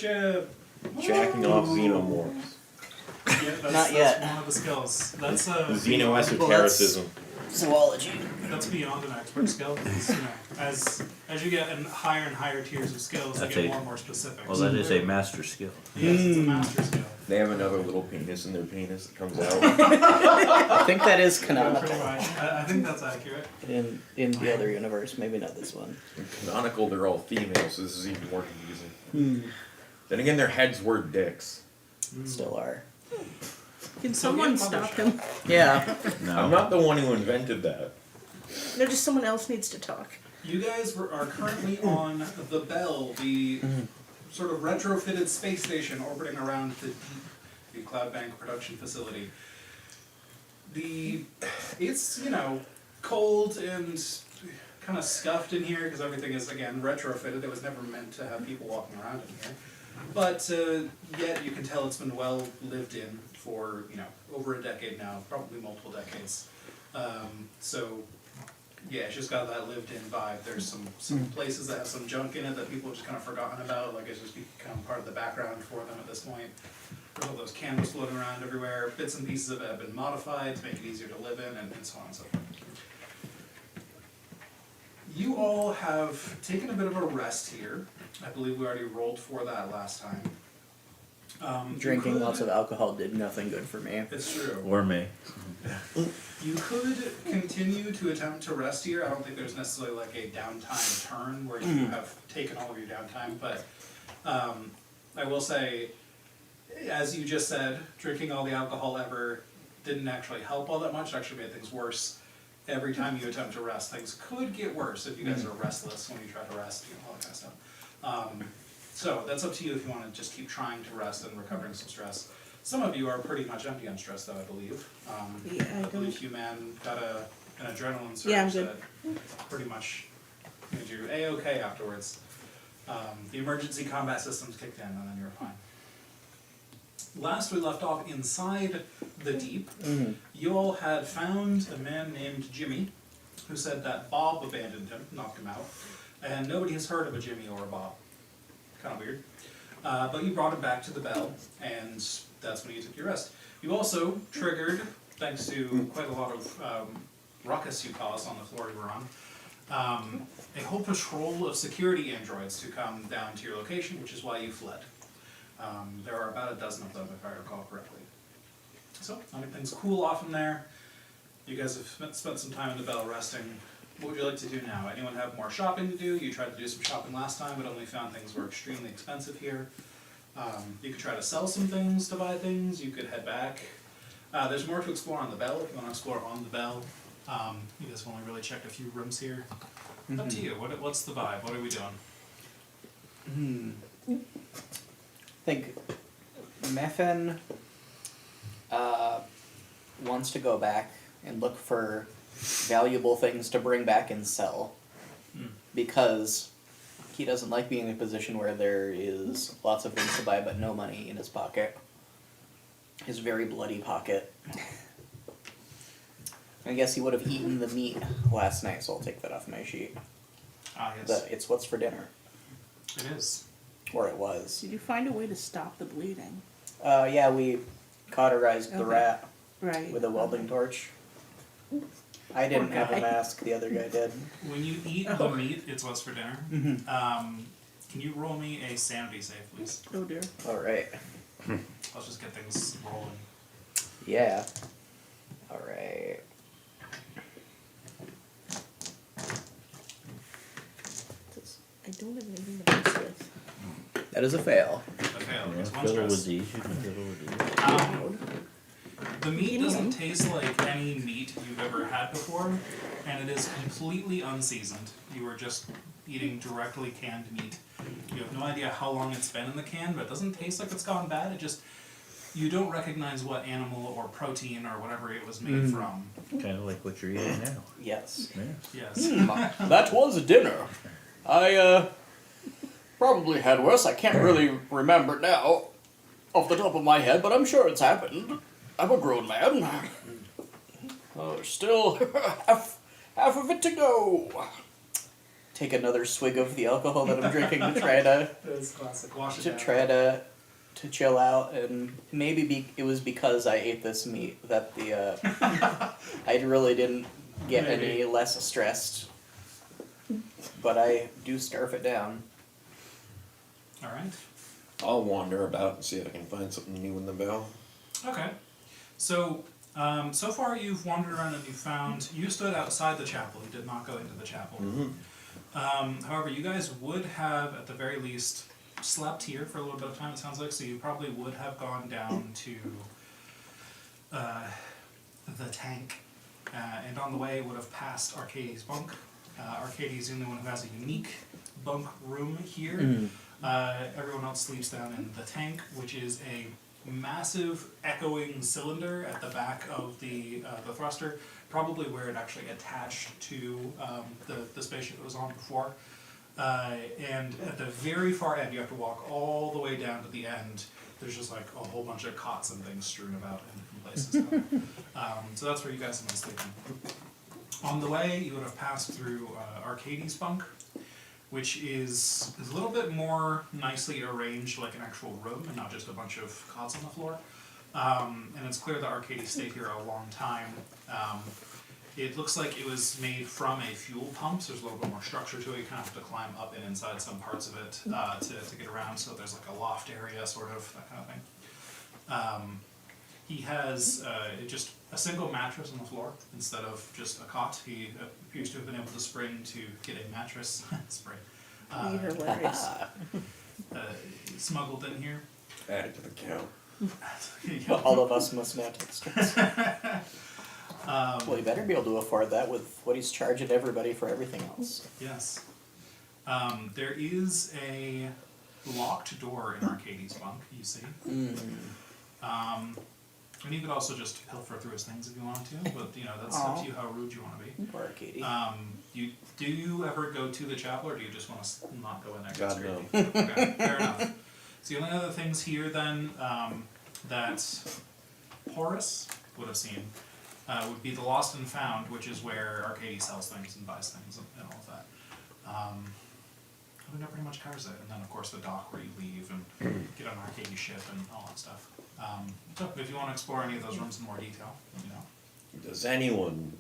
Mothership. Jacking off xenomorphs. Yeah, that's one of the skills. That's Xeno-esotericism. Zoology. That's beyond an expert skill. Because, as you get in higher and higher tiers of skills, you get more and more specific. Well, that is a master skill. Yes, it's a master skill. They have another little penis in their penis that comes out. I think that is canonical. I think that's accurate. In the other universe, maybe not this one. In canonical, they're all females, so this is even more confusing. Then again, their heads were dicks. Still are. Can someone stop him? Yeah. No. I'm not the one who invented that. No, just someone else needs to talk. You guys are currently on the Bell, the sort of retrofitted space station orbiting around the Cloud Bank production facility. It's, cold and kind of scuffed in here because everything is, again, retrofitted. It was never meant to have people walking around in here. But yet you can tell it's been well lived in for, over a decade now, probably multiple decades. So, yeah, it's just got that lived-in vibe. There's some places that have some junk in it that people have just kind of forgotten about, like it's just become part of the background for them at this point. There's all those candles floating around everywhere. Bits and pieces of it have been modified to make it easier to live in, and so on and so forth. You all have taken a bit of a rest here. I believe we already rolled for that last time. Drinking lots of alcohol did nothing good for me. It's true. Or me. You could continue to attempt to rest here. I don't think there's necessarily like a downtime turn where you have taken all of your downtime, but I will say, as you just said, drinking all the alcohol ever didn't actually help all that much. It actually made things worse. Every time you attempt to rest, things could get worse if you guys are restless when you try to rest, all that kind of stuff. So that's up to you if you want to just keep trying to rest and recovering some stress. Some of you are pretty much empty on stress, though, I believe. Yeah, I I don't. believe you, man, got an adrenaline surge Yeah, I'm good. that pretty much made you A-okay afterwards. The emergency combat systems kicked in, and then you were fine. Last we left off inside the deep, you all had found a man named Jimmy, who said that Bob abandoned him, knocked him out, and nobody has heard of a Jimmy or a Bob. Kind of weird. But you brought him back to the Bell, and that's when you took your rest. You also triggered, thanks to quite a lot of ruckus you caused on the floor you were on, a whole patrol of security androids to come down to your location, which is why you fled. There are about a dozen of them, if I recall correctly. So, letting things cool off in there. You guys have spent some time in the Bell resting. What would you like to do now? Anyone have more shopping to do? You tried to do some shopping last time, but only found things were extremely expensive here. You could try to sell some things to buy things. You could head back. There's more to explore on the Bell if you want to explore on the Bell. You guys have only really checked a few rooms here. Up to you. What's the vibe? What are we doing? I think Mephin wants to go back and look for valuable things to bring back and sell. Because he doesn't like being in a position where there is lots of things to buy but no money in his pocket. His very bloody pocket. I guess he would have eaten the meat last night, so I'll take that off my sheet. Ah, yes. It's what's for dinner. It is. Or it was. Did you find a way to stop the bleeding? Yeah, we cauterized the Okay. rat Right. with a welding torch. I didn't have a guy. mask, the other guy did. When you eat the meat, it's what's for dinner. Can you roll me a sanity save, please? Oh dear. Alright. Let's just get things rolling. Yeah. Alright. I don't have anything to mess with. That is a fail. A fail. Yeah, It's one fiddle stress. with these. You can fiddle with these. The meat doesn't taste like any meat you've ever had before, and it is completely unseasoned. You are just eating directly canned meat. You have no idea how long it's been in the can, but it doesn't taste like it's gone bad. It just, you don't recognize what animal or protein or whatever it was made from. Kind of like what you're eating now. Yes. Yes. Yes. That was dinner. I, probably had worse. I can't really remember now off the top of my head, but I'm sure it's happened. I'm a grown man. There's still half of it to go. take another swig of the alcohol that I'm drinking to try to It's classic. Wash it to down. try to chill out, and maybe it was because I ate this meat that the I really didn't get any less stressed. But I do scarf it down. All right. I'll wander about and see if I can find something new in the bell. Okay. So, so far you've wandered around and you stood outside the chapel. You did not go into the chapel. However, you guys would have, at the very least, slept here for a little bit of time, it sounds like, so you probably would have gone down to the tank, and on the way would have passed Arcadie's bunk. Arcadie's the only one who has a unique bunk room here. Everyone else sleeps down in the tank, which is a massive echoing cylinder at the back of the thruster, probably where it actually attached to the spaceship it was on before. And at the very far end, you have to walk all the way down to the end. There's just like a whole bunch of cots and things strewn about in different places. So that's where you guys have been sleeping. On the way, you would have passed through Arcadie's bunk, which is a little bit more nicely arranged, like an actual room, and not just a bunch of cots on the floor. And it's clear that Arcadie stayed here a long time. It looks like it was made from a fuel pump, so there's a little bit more structure to it. You kind of have to climb up and inside some parts of it to get around, so there's like a loft area, sort of, that kind of thing. He has just a single mattress on the floor instead of just a cot. He appears to have been able to spring to get a mattress spring. You're hilarious. Smuggled in here. Add it to the count. All of us must now take stress. Well, he better be able to afford that with what he's charging everybody for everything else. Yes. There is a locked door in Arcadie's bunk, you see. And you could also just pilfer through his things if you wanted to, but that's up to you how rude you want to be. Poor Arcadie. Do you ever go to the chapel, or do you just want to not go in there? God, no. Okay, fair enough. So the only other things here then that Horace would have seen would be the Lost and Found, which is where Arcadie sells things and buys things and all of that. I think that pretty much covers it. And then, of course, the dock where you leave and get on Arcadie ship and all that stuff. So if you want to explore any of those rooms in more detail, let me know. Does anyone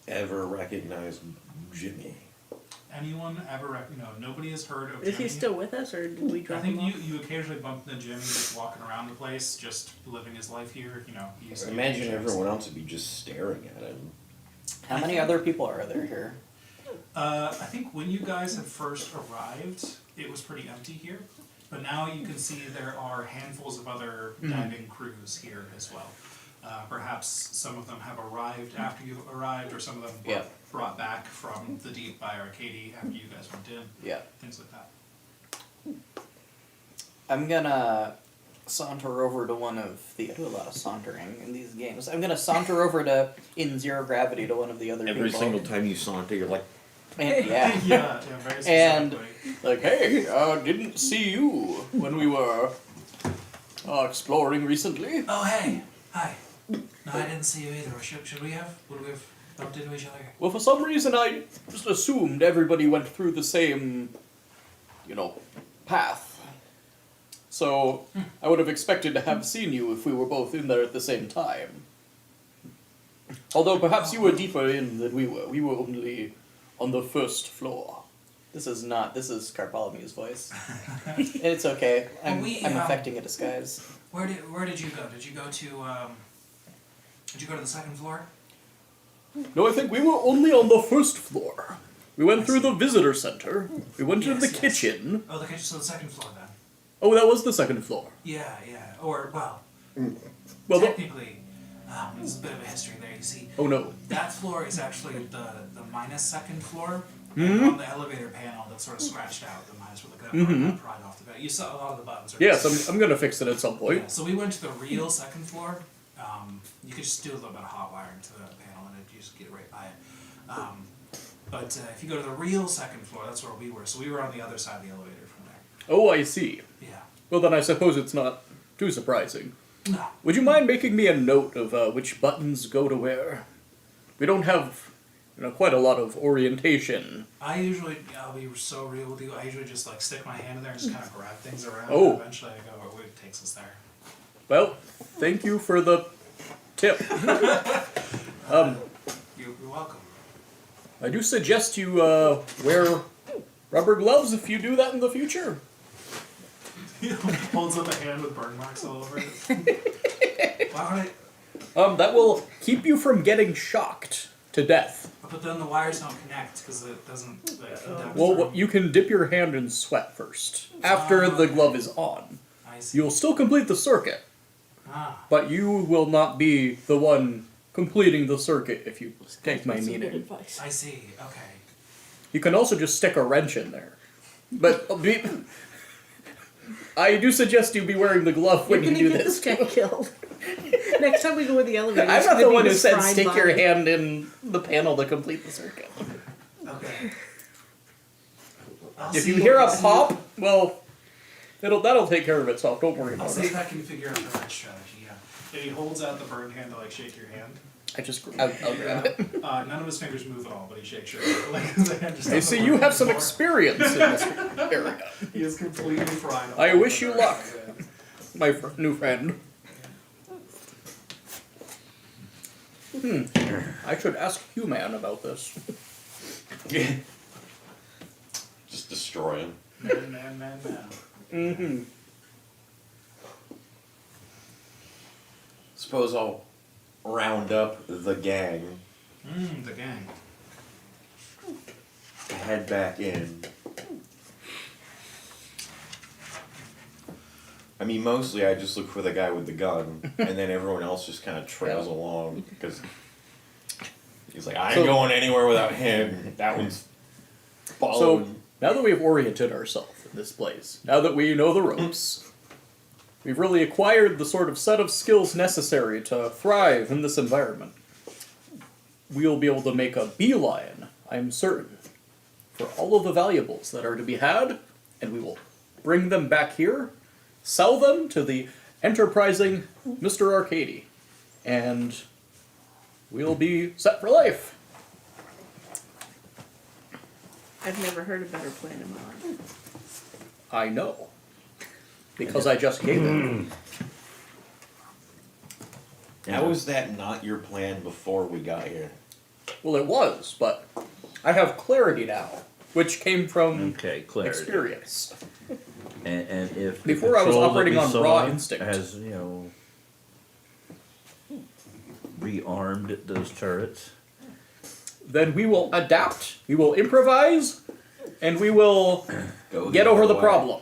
ever recognize Jimmy? Anyone ever, nobody has heard of Is Jimmy. he still with us, or did we I drop him think off? you occasionally bump into Jimmy just walking around the place, just living his life here. He used I to imagine be everyone else would be just staring at him. How many other people are there here? I think when you guys had first arrived, it was pretty empty here. But now you can see there are handfuls of other diving crews here as well. Perhaps some of them have arrived after you arrived, or some of them were brought back from the deep by Arcadie after you guys went in. Yeah. Things like that. I'm gonna saunter over to one of the... I do a lot of sauntering in these games. I'm gonna saunter over to, in zero gravity, to one of the other Every people. single time you saunter, you're like, And, yeah. Yeah, very And, specifically. like, hey, didn't see you when we were exploring recently. Oh, hey. Hi. No, I didn't see you either. Should we have? Would we have bumped into each other? Well, for some reason I just assumed everybody went through the same, path. So, I would have expected to have seen you if we were both in there at the same time. Although perhaps you were deeper in than we were. We were only on the first floor. This is Carpolomew's voice. And it's okay. I'm affecting a disguise. Where did you go? Did you go to the second floor? No, I think we were only on the first floor. We went through the visitor center. We went to the kitchen. Oh, the kitchen. So the second floor then. Oh, that was the second floor. Yeah. Or Well, technically, there's a bit of a history there. You see, oh no. that floor is actually the minus second floor. And on the elevator panel that's sort of scratched out, the minus with the pried off the bed. You saw a lot of the buttons. Yes, I'm gonna fix it at some point. Yeah, so we went to the real second floor. You could just do a little bit of hot wiring to the panel and you just get right by it. But if you go to the real second floor, that's where we were. So we were on the other side of the elevator from there. Oh, I see. Yeah. Well, then I suppose it's not too surprising. No. Would you mind making me a note of which buttons go to where? We don't have quite a lot of orientation. I usually, I'll be so real with you, I usually just like stick my hand in there and just kind of grab things around. Oh. And eventually I go, oh, it takes us there. Well, thank you for the tip. You're welcome. I do suggest you wear rubber gloves if you do that in the future. He holds up a hand with burn marks all over it. Why would I? That will keep you from getting shocked to death. But then the wires don't connect because it doesn't like, conduct Well, through. you can dip your hand in sweat first, after the glove is on. I see. You'll still complete the circuit, Ah, but you will not be the one completing the circuit if you take my That's some good meaning. advice. I see. Okay. You can also just stick a wrench in there. But I do suggest you be wearing the glove You're when you gonna do get this. this guy killed. Next time we go in the elevator, I'm it's not gonna the be one who his said fried stick your body. hand in the panel to complete the circuit. Okay. I'll If see you hear a I'll see- pop, well, that'll take care of itself. Don't worry I'll about see it. if I can figure out the right strategy. Yeah. If he holds out the burned hand to like shake your hand. I'll grab it. None of his fingers move at all, but he shakes your hand. Like his hand just I doesn't see work you have some anymore. experience in this area, He is completely fried. I wish you luck. my new friend. I should ask Hugh-Man about this. Just destroy him. Man. Mm-hmm. Suppose I'll round up the gang, The gang. head back in. I mean, mostly I just look for the guy with the gun, and then everyone else just kind of trails Yeah. along because he's like, I ain't So- going anywhere without him. That one's So, following. now that we've oriented ourselves in this place, now that we know the ropes, we've really acquired the sort of set of skills necessary to thrive in this environment. We'll be able to make a beeline, I'm certain, for all of the valuables that are to be had, and we will bring them back here, sell them to the enterprising Mr. Arcady, and we'll be set for life. I've never heard a better plan in my life. I know. Because I just gave it. How is that not your plan before we got here? Well, it was, but I have clarity now, which came from Okay, clarity. experience. And if the Before I was patrol that operating we on saw raw instinct. has, rearmed those turrets. Then we will adapt, we will improvise, and we will Go get the over other the way. problem.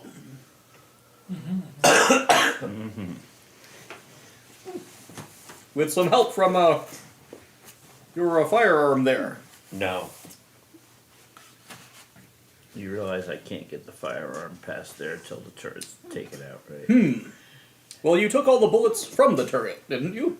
With some help from your firearm there. No. You realize I can't get the firearm past there until the turret's taken out, right? Well, you took all the bullets from the turret, didn't you?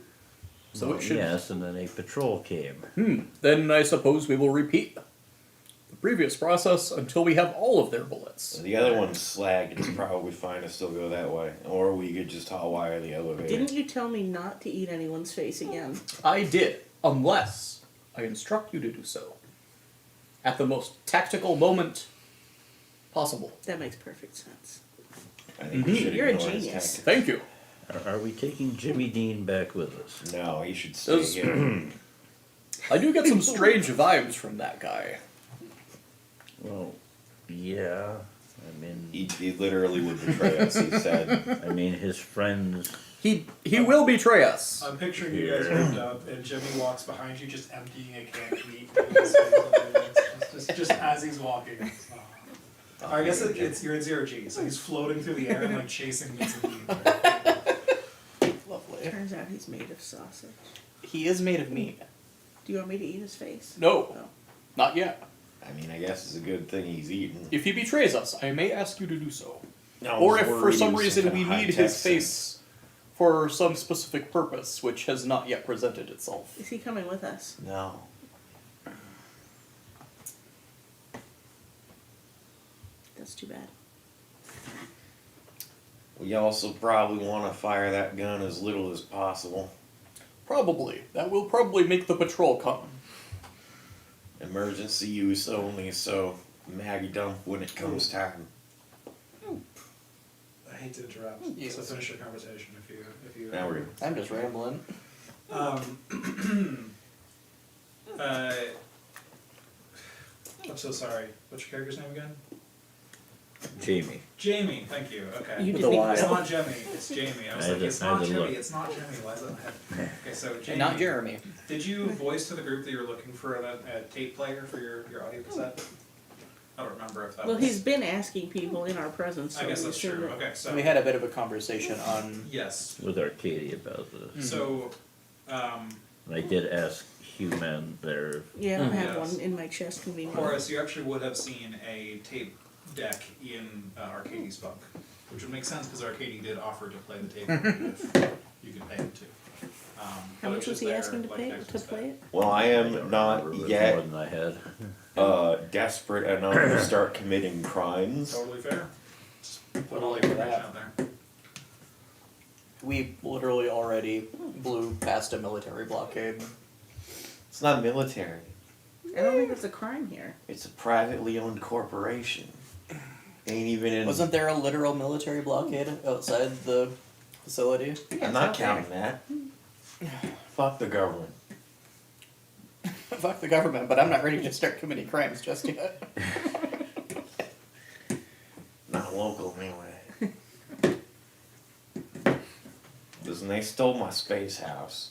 So Well, it should. Yes, and then a patrol came. Then I suppose we will repeat the previous process until we have all of their bullets. The other one's slag. It's probably fine to still go that way. Or we could just hot wire the elevator. Didn't you tell me not to eat anyone's face again? I did, unless I instruct you to do so. At the most tactical moment possible. That makes perfect sense. I think we should You're a ignore his genius. tactics. Thank you. Are we taking Jimmy Dean back with us? No, he should stay Those- here. I do get some strange vibes from that guy. Well, yeah. I mean, He literally would betray us, he said. his friends. He will betray us. I'm picturing you guys Yeah. ripped up, and Jimmy walks behind you, just emptying a can of meat. in his face, just as he's walking. I guess it's you're in 0G, so he's floating through the air and like chasing bits of meat. Lovely. Turns out he's made of sausage. He is made of meat. Do you want me to eat his face? No, No. not yet. I mean, I guess it's a good thing he's eating. If he betrays us, I may ask you to do so. No, Or I if was for some worried he was reason kind we of need high-tech his face for some specific purpose, which has not yet presented itself. Is he coming with us? No. That's too bad. We also probably want to fire that gun as little as possible. Probably. That will probably make the patrol come. Emergency use only, so Maggie dump when it comes time. I hate to interrupt, Yes. so finish your conversation if you. Now we're I'm just rambling. I'm so sorry. What's your character's name again? Jamie. Jamie, thank you. Okay. You With didn't a even Y. It's know. not Jimmy, it's Jamie. I was I like, had it's to- I not had to Jimmy, look. it's not Jimmy. Why is it in my head? Okay, so Jamie. And not Jeremy. Did you voice to the group that you were looking for a tape player for your audio cassette? I don't remember if that Well, was. he's been asking people in our presence, so I guess we that's assume true. that- Okay, so. We had a bit of a conversation on. Yes. With Arcadia about this. So, And I did ask Hugh Man there. Yeah, I don't have Yes. one in my chest conveniently. Horace, you actually would have seen a tape deck in Arcadie's bunk, which would make sense because Arcadie did offer to play the tape if you could pay him to. But How it much was he there, asking to like, pay next to to his play bed. it? Well, I I don't am not remember, it was yet more than I had. desperate enough to start committing crimes. Totally fair. Just put all the Totally for information that. out there. We literally already blew past a military blockade. It's not military. I don't think it's a crime here. It's a privately owned corporation. Ain't even in. Wasn't there a literal military blockade outside the facility? I'm not counting that. Fuck the government. Fuck the government, but I'm not ready to start committing crimes just yet. Not local anyway. Listen, they stole my space house.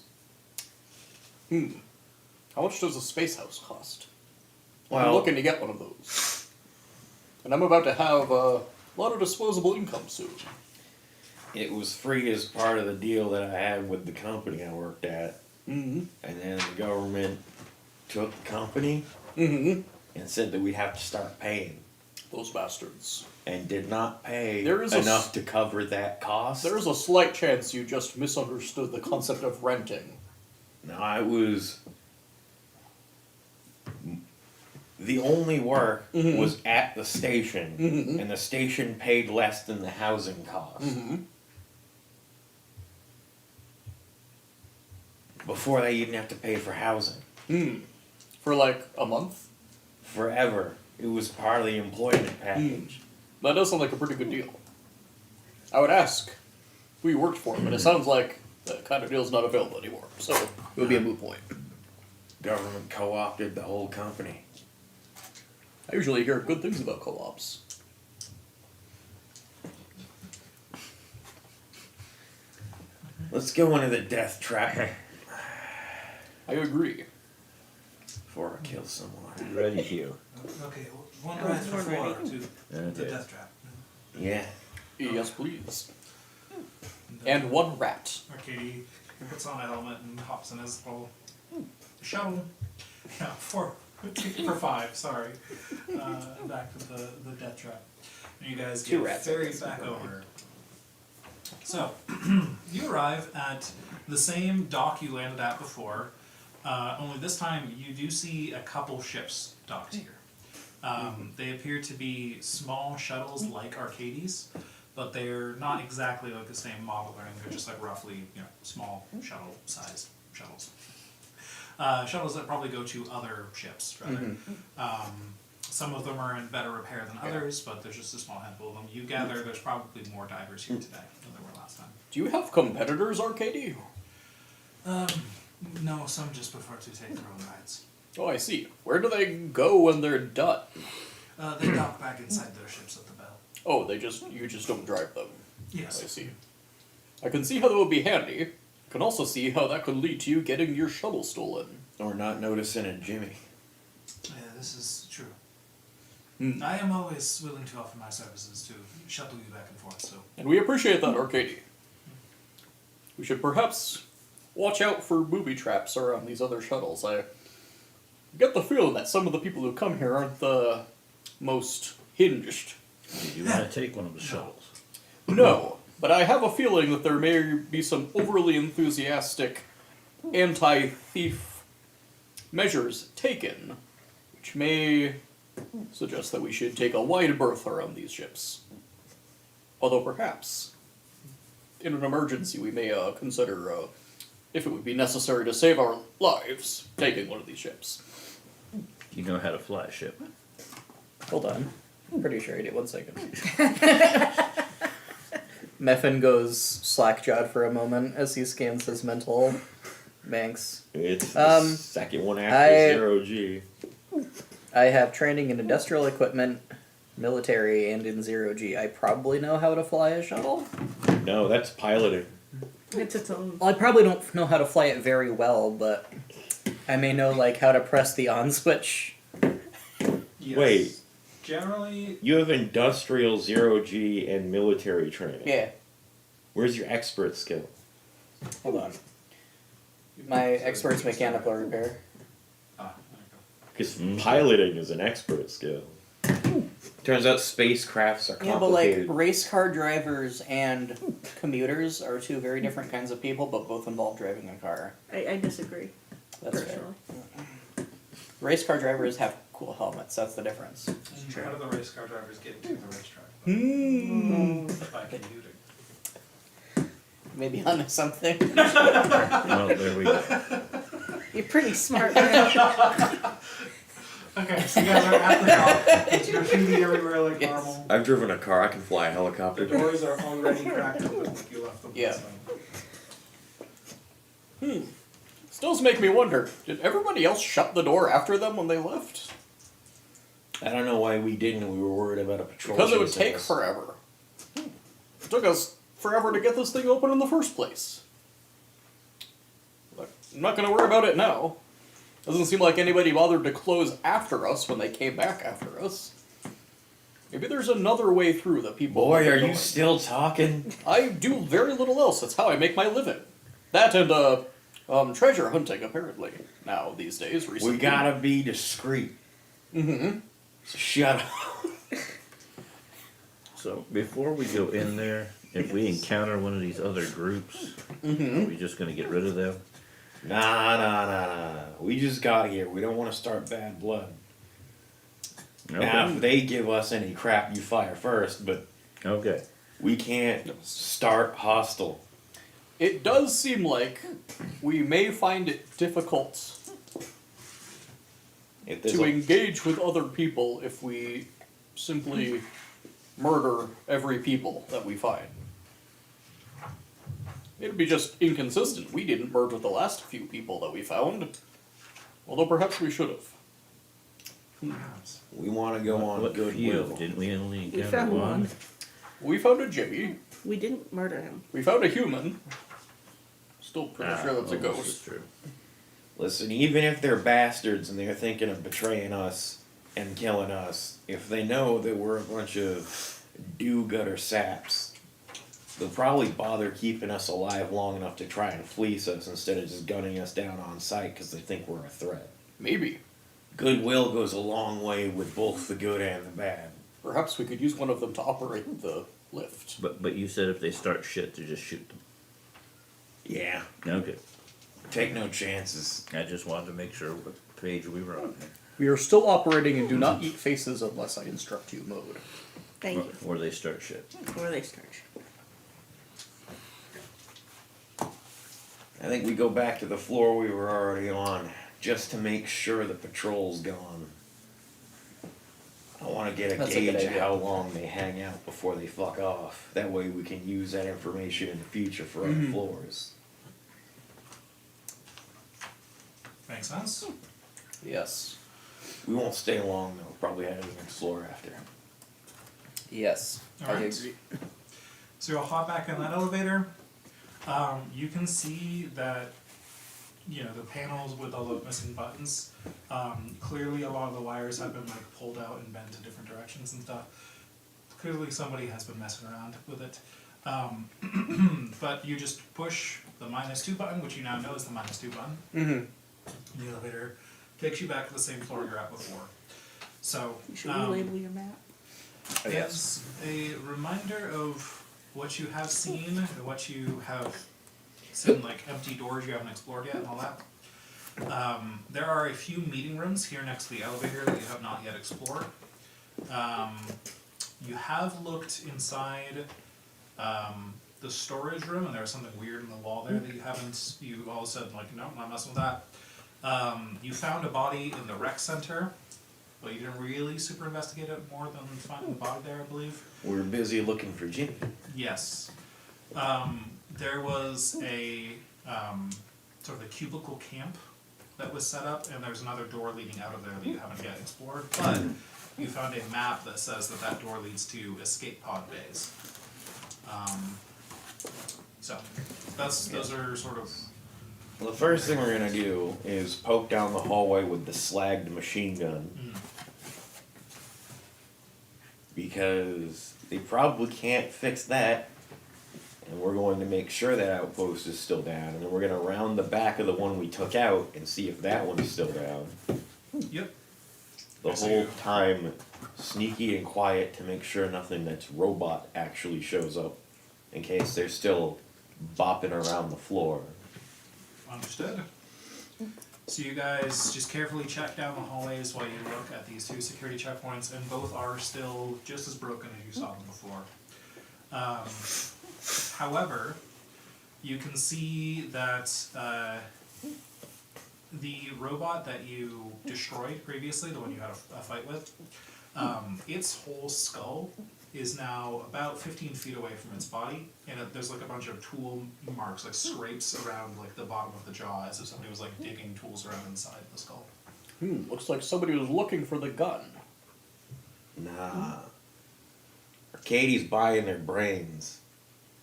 How much does a space house cost? I'm Well, looking to get one of those. And I'm about to have a lot of disposable income soon. it was free as part of the deal that I had with the company I worked at. Mm-hmm. And then the government took the company Mm-hmm. and said that we'd have to start paying. Those bastards. And did not pay There is a enough to cover that cost. There's a slight chance you just misunderstood the concept of renting. No, I was. The only work Mhm. was at the station, Mhm. and the station paid less than the housing cost. Mm-hmm. Before they even have to pay for housing. For like a month? Forever. It was part of the employment package. That does sound like a pretty good deal. I would ask who you worked for, but it sounds like that kind of deal's not available anymore, so it would be a moot point. Government co opted the whole company. I usually hear good things about co-ops. Let's go into the death trap I agree. before I kill someone. Ready, Hugh. Okay, one Oh, rise we're for four ready. to the Okay. death trap. Yeah. Yes, please. And one rat. Arcady puts on a helmet and hops in his little shuttle. Yeah, for five, sorry. Back to the death trap. And you guys Two get rats, I ferried guess, back never mind. over. So, you arrive at the same dock you landed at before, only this time you do see a couple ships docked here. They appear to be small shuttles like Arcades, but they're not exactly like the same model or anything. They're just like roughly, small shuttle size shuttles. Shuttles that probably go to other ships, rather. Some of them are in better repair than others, but there's just a small handful of them. You gather there's probably more divers here today than there were last time. Do you have competitors, Arcady? No, some just prefer to take their own rides. Oh, I see. Where do they go when they're done? They dock back inside their ships at the bell. Oh, you just don't drive them. Yes. I see. I can see how that would be handy. I can also see how that could lead to you getting your shuttle stolen. Or not noticing a Jimmy. Yeah, this is true. Hmm. I am always willing to offer my services to shuttle you back and forth, so. And we appreciate that, Arcady. We should perhaps watch out for booby traps around these other shuttles. I get the feeling that some of the people who come here aren't the most hinged. Did you want to take one of the shuttles? No, but I have a feeling that there may be some overly enthusiastic anti-thief measures taken, which may suggest that we should take a wide berth around these ships. Although perhaps, in an emergency, we may consider, if it would be necessary to save our lives, taking one of these ships. You know how to fly a ship. Hold on. I'm pretty sure I did. 1 second. Meffin goes slack-jawed for a moment as he scans his mental banks. It's Um, the second one I- after 0G. I have training in industrial equipment, military, and in 0G. I probably know how to fly a shuttle. No, that's piloting. It's its own. Well, I probably don't know how to fly it very well, but I may know like how to press the on switch. Yes. Wait. Generally, You have industrial 0G and military training. Yeah. Where's your expert skill? Hold on. My expert's mechanical repair. there you Because Mhm. piloting is an expert skill. Turns out spacecrafts are complicated. Yeah, but like race car drivers and commuters are two very different kinds of people, but both involve driving a car. I disagree. That's fair. Personally. Race car drivers have cool helmets. That's the difference. go. And how do the race car drivers get to the racetrack? By commuting. Maybe onto something. Well, there we go. You're pretty smart, man. Okay, so you guys are at the dock. It's graffiti everywhere like Yes. normal. I've driven a car. I can fly a The helicopter. doors are already cracked open. Like you left them. Yeah. outside. This does make me wonder, did everybody else shut the door after them when they left? I don't know why we didn't. We were worried about a patrol. Because it would chasing take us. forever. It took us forever to get this thing open in the first place. But I'm not gonna worry about it now. Doesn't seem like anybody bothered to close after us when they came back after us. Maybe there's another way through that people... Boy, can are go you in. still talking? I do very little else. That's how I make my living. That and, treasure hunting, apparently. Now, these days, recently. We gotta be discreet. Mm-hmm. So shut up. So before we go in there, if we encounter one of these other groups, are we just gonna get rid of them? Nah. We just got here. We don't want to start bad blood. Now, if Okay. they give us any crap, you fire first, but Okay. we can't start hostile. It does seem like we may find it difficult If there's to a- engage with other people if we simply murder every people that we find. It'd be just inconsistent. We didn't murder the last few people that we found. Although perhaps we should have. we want to go on What goodwill. few? Didn't we only We encounter found one? one. We found a Jimmy. We didn't murder him. We found a human. Still pretty sure that's a well, this is ghost. true. Listen, even if they're bastards and they're thinking of betraying us and killing us, if they know that we're a bunch of do-gooder saps, they'll probably bother keeping us alive long enough to try and fleece us instead of just gunning us down on sight because they think we're a threat. Maybe. Goodwill goes a long way with both the good and the bad. Perhaps we could use one of them to operate the lift. But you said if they start shit, to just shoot them. Yeah, Okay. take no chances. I just wanted to make sure what page we were on here. We are still operating and do not eat faces unless I instruct you mode. Thank you. Or they start shit. Before they start. I think we go back to the floor we were already on, just to make sure the patrol's gone. I want to get a That's a good gauge of idea. how long they hang out before they fuck off. That way we can use that information in the future for other floors. Makes sense? Yes. We won't stay long though, probably head to the next floor after. Yes. I Alright. agree. So you'll hop back in that elevator. You can see that, you know, the panels with all the missing buttons, clearly a lot of the wires have been like pulled out and bent to different directions and stuff. Clearly somebody has been messing around with it. But you just push the -2 button, which you now know is the -2 button. Mm-hmm. The elevator takes you back to the same floor you're at before. So, You should relabel your map. it's a reminder of what you have seen, and what you have seen, like empty doors you haven't explored yet and all that. There are a few meeting rooms here next to the elevator that you have not yet explored. You have looked inside the storage room, and there's something weird in the wall there that you all said, like, no, I'm not messing with that. You found a body in the rec center, but you didn't really super investigate it more than finding the body there, I believe. We're busy looking for Jimmy. Yes. There was a sort of a cubicle camp that was set up, and there's another door leading out of there that you haven't yet explored, but you found a map that says that that door leads to escape pod bays. So, those are sort of... Well, the first thing we're gonna do is poke down the hallway with the slagged machine gun. Because they probably can't fix that. And we're going to make sure that outpost is still down. And then we're gonna round the back of the one we took out and see if that one is still down. Yep. The I see. whole time, sneaky and quiet to make sure nothing that's robot actually shows up. In case they're still bopping around the floor. Understood. So you guys just carefully check down the hallways while you look at these two security checkpoints, and both are still just as broken as you saw them before. However, you can see that the robot that you destroyed previously, the one you had a fight with, its whole skull is now about 15 feet away from its body, and there's like a bunch of tool marks, like scrapes around like the bottom of the jaw, as if somebody was like digging tools around inside the skull. Looks like somebody was looking for the gun. Nah. Katie's buying their brains.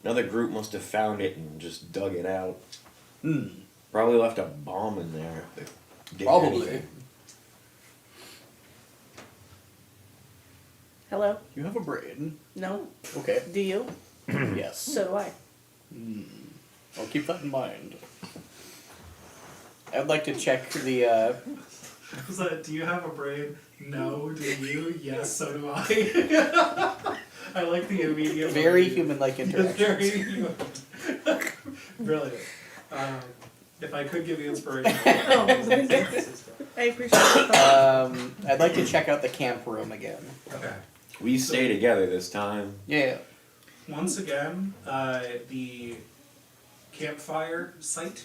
Another group must have found it and just dug it out. Probably left a bomb in there. If they did Probably. anything. Hello? You have a brain. No? Okay. Do you? Yes. So do I. I'll keep that in mind. I'd like to check the, Is that, do you have a brain? No. Do you? Yes, so do I. I like the immediate... Very human-like interaction. Very human. Brilliant. If I could give you inspiration... I appreciate it. I'd like to check out the camp room again. Okay. We stay together this time. Yeah. Once again, the campfire site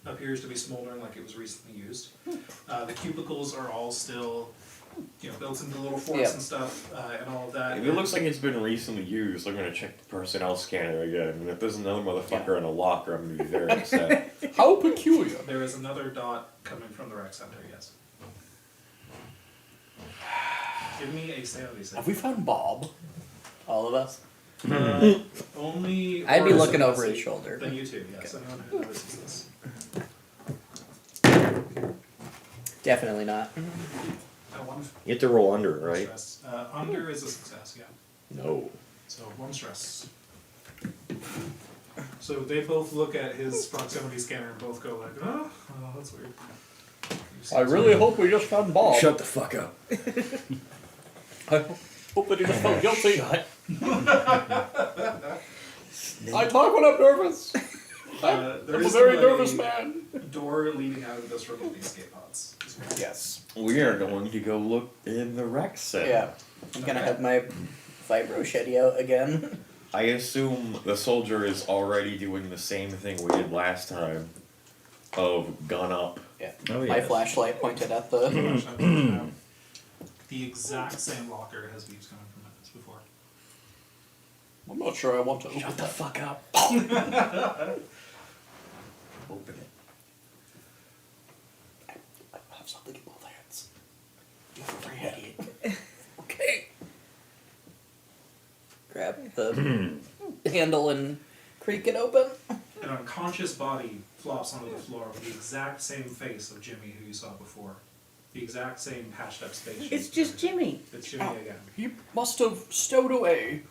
appears to be smoldering like it was recently used. The cubicles are all still, built into little forts Yeah. and stuff, and all of that. If it looks like it's been recently used, I'm gonna check the personnel scanner again. And if there's another motherfucker in a locker, I'm gonna be very upset. how peculiar. There is another dot coming from the rec center, yes. Give me a sanity save. Have we found Bob? All of us? Only... I'd be Boris looking and over Bessie. his shoulder. Then you too, yes. Anyone who notices this. Definitely not. One You have to roll under, right? stress. Under is a success, yeah. No. So one stress. So they both look at his proximity scanner and both go like, oh that's weird. I really hope we just found Bob. Shut the fuck up. I hope that he just felt guilty. I talk when I'm nervous. There I'm a is very a nervous man. door leading out of this room with the escape pods. Yes. We are going to go look in the rec center. Yeah. I'm gonna have my vibro shetty out again. I assume the soldier is already doing the same thing we did last time. Of gun up. Yeah. Oh, My yes. flashlight pointed at the. The exact same locker has leaves coming from it as before. I'm not sure I want to open Shut the that. fuck up. Open it. I have something in both hands. You have a free head. Okay. Grab the handle and creak it open. An unconscious body flops onto the floor with the exact same face of Jimmy who you saw before. The exact same patched up space. It's just Jimmy. It's Jimmy again. He must have stowed away.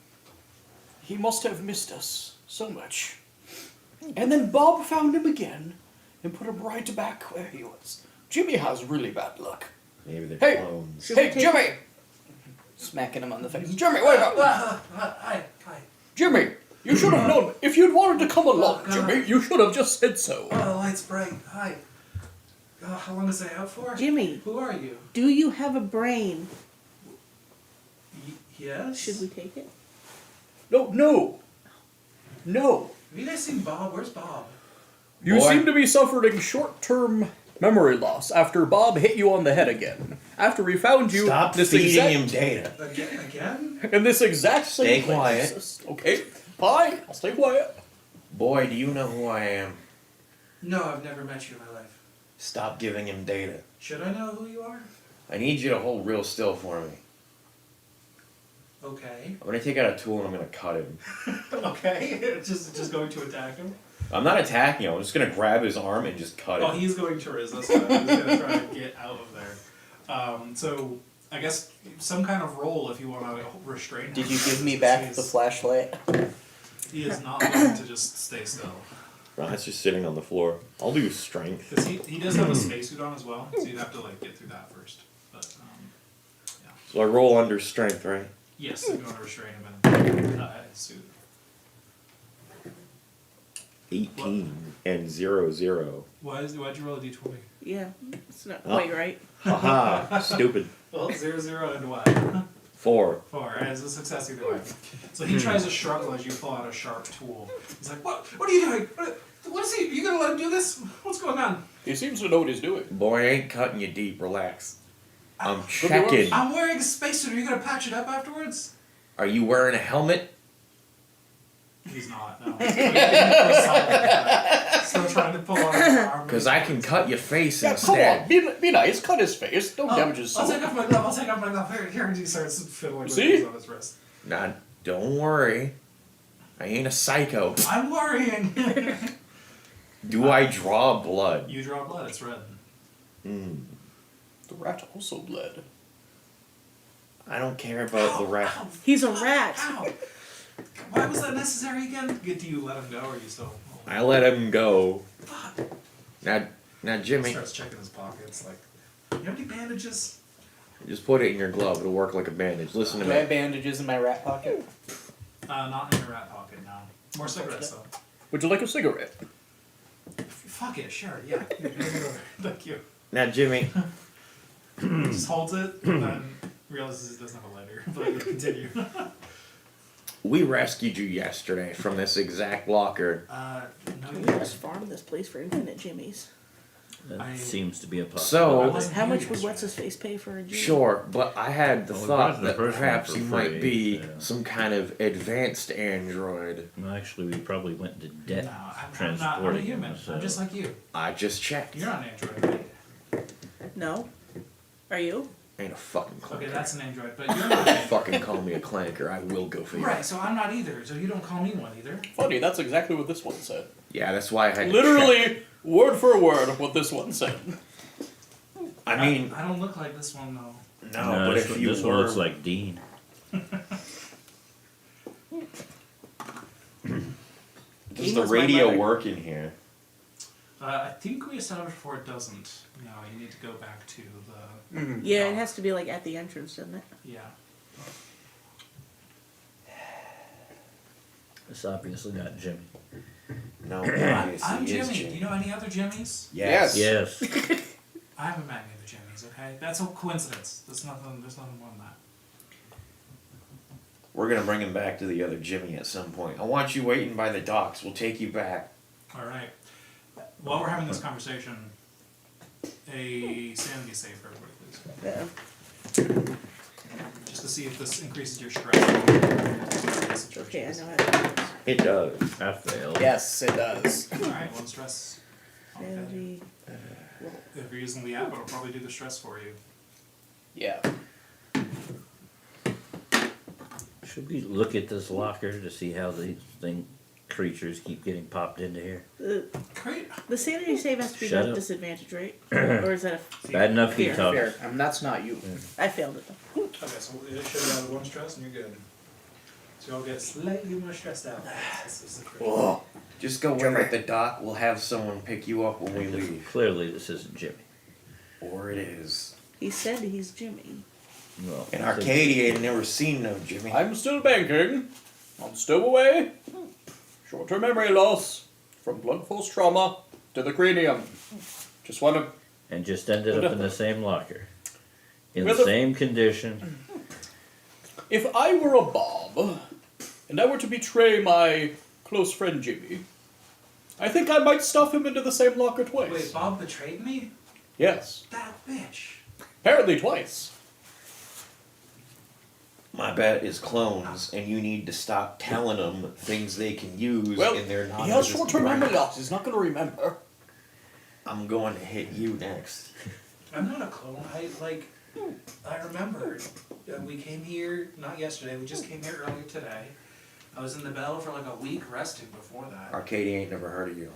He must have missed us so much. And then Bob found him again and put him right back where he was. Jimmy has really bad luck. Maybe they're Hey! clones. Should we Hey, take- Jimmy! Smacking him on the face. Jimmy, wait up! Hi. Jimmy, you should have known. If you'd wanted to come along, Jimmy, you should have just said so. Oh, the light's bright. Hi. How long is it out for? Jimmy, Who are you? do you have a brain? Yes? Should we take it? No. Have you guys seen Bob? Where's Bob? You Boy. seem to be suffering short-term memory loss after Bob hit you on the head again. After we found you Stop this feeding exact, him data. Again? in this exact same Stay place. Okay, fine, I'll stay quiet. Boy, do you know who I am. No, I've never met you in my life. Stop giving him data. Should I know who you are? I need you to hold real still for me. Okay. I'm gonna take out a tool and I'm gonna cut him. Okay. just going to attack him. I'm not attacking him, I'm just gonna grab his arm and just cut Oh, him. he's going to resist that. He's going to try to get out of there. So, I guess some kind of roll if you want to restrain him. Did you give me Since back he's- the flashlight? He is not going to just stay still. Ron's just sitting on the floor. I'll do strength. Because he does have a spacesuit on as well, so you'd have to like get through that first. But, yeah. So I roll under strength, right? Yes, if you want to restrain him in his suit. 18 and 0. Why'd you roll a d20? Yeah, it's not Oh. quite right. Haha, stupid. Well, 0 and what? 4. 4. Alright, it's a success either way. So he tries to struggle as you pull out a sharp tool. He's like, What are you doing? What is he? You gonna let him do this? What's going on? He seems to know what he's doing. Boy, I ain't cutting you deep, relax. I'm Could be checking. I'm wearing a spacesuit. Are you gonna patch it up afterwards? Are you wearing a helmet? He's not, no. Still trying to pull out his arm. Because I can cut your face Yeah, come instead. on, be nice, cut his face, don't damage his I'll suit. take off my glove. I'll take off my glove. Here, and he starts fiddling with See? things on his wrist. Nah, don't worry. I ain't a psycho. I'm worrying. Do I draw blood? You draw blood. It's red. Hmm. The rat also bled. I don't care about the rat. Ow, He's a rat. ow. Why was that necessary again? Do you let him go, or are you still? I let him go. Fuck. Now, Jimmy, Starts checking his pockets. Like, you have any bandages? just put it in your glove. It'll work like a bandage. Listen to Do I have me. bandages in my rat pocket? Not in your rat pocket. No. More cigarettes though. Would you like a cigarette? Fuck it. Sure. Yeah. Here, give it over. Thank you. Now, Jimmy, He just holds it and then realizes he doesn't have a lighter. But you continue. we rescued you yesterday from this exact locker. No, Can you we just farm this place for infinite jimmies? That seems to be a possibility. So, wasn't How here much would yesterday. what's his face pay for a jimmy? sure, but I had the Well, we thought got the that first one perhaps for you might free, be yeah. some kind of advanced android. No, actually, we probably went to debt No, I'm not. I'm a transporting human. him, so I'm just like you. I just checked. You're not an android, right? No. Are you? Ain't a fucking clanker. Okay, that's an android, but you're not. An Fucking call me a clanker. I will go for you. Right, so I'm not either. So you don't call me one either. Funny, that's exactly what this one said. Yeah, that's why I had to check. Literally, word for word, what this one said. I mean, I don't look like this one though. no, but this if one, you this were, one looks like Dean. does He the was my radio mother. work in here? I think we established before it doesn't. No, you need to go back to the. Yeah, it has to be like at the entrance, doesn't it? Yeah. It's obviously not Jimmy. No, I'm obviously it is Jimmy. Do you know any other Jimmys? Yes. Yes. I haven't met any other Jimmys. Okay, that's a coincidence. There's nothing. There's nothing more than that. We're gonna bring him back to the other Jimmy at some point. I want you waiting by the docks. We'll take you back. All right. While we're having this conversation, a sanity save for everybody, please. Yeah. Just to see if this increases your stress. Okay, I know how to do this. It does. I failed. Yes, it does. All right, one stress. Okay. Sanity. If you're using the app, it'll probably do the stress for you. Yeah. Should we look at this locker to see how these creatures keep getting popped into here? Great. The sanity save has to be Shut done up. disadvantage, right? Or is that a? Bad enough he Fair, talks. Fair. That's not you. I failed it though. Okay, so it should be out of one stress and you're good. So you'll get slightly more stressed out. This is the trick. Whoa. Just go wait at the dock. We'll have someone pick you up when we leave. Clearly, this isn't Jimmy. Or it is. He said he's Jimmy. Well, In Arcadia, ain't never seen no Jimmy. I'm still banking on stowaway, short-term memory loss, from blunt force trauma to the cranium. Just want to... and just ended up in the same locker. In the With a- same condition. If I were a Bob, and I were to betray my close friend Jimmy, I think I might stuff him into the same locker twice. Wait, Bob betrayed me? Yes. That bitch. Apparently twice. My bet is clones, and you need to stop telling them things they can use Well, in their he non has short-term memory loss. He's not going to remember. I'm going to hit you next. I'm not a clone. I remember we came here, not yesterday, we just came here earlier today. I was in the Bell for like a week resting before that. Arcady ain't never heard of you.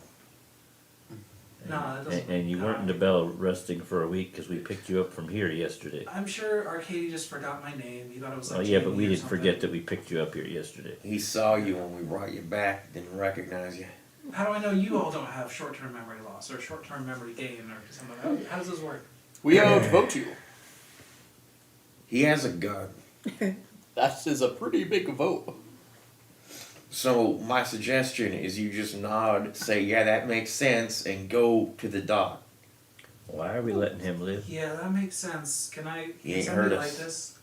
No, that doesn't. And you weren't in the Bell resting for a week because we picked you up from here yesterday. I'm sure Arcady just forgot my name. He thought it was like. Oh yeah, but Jamie we or didn't something. forget that we picked you up here yesterday. He saw you when we brought you back, didn't recognize you. How do I know you all don't have short-term memory loss or short-term memory gain or something? How does this work? We outvote you. He has a gun. That is a pretty big vote. So my suggestion is you just nod, say, yeah, that makes sense, and go to the dock. Why are we letting him live? Yeah, that makes sense. Can He can ain't somebody heard like us. this?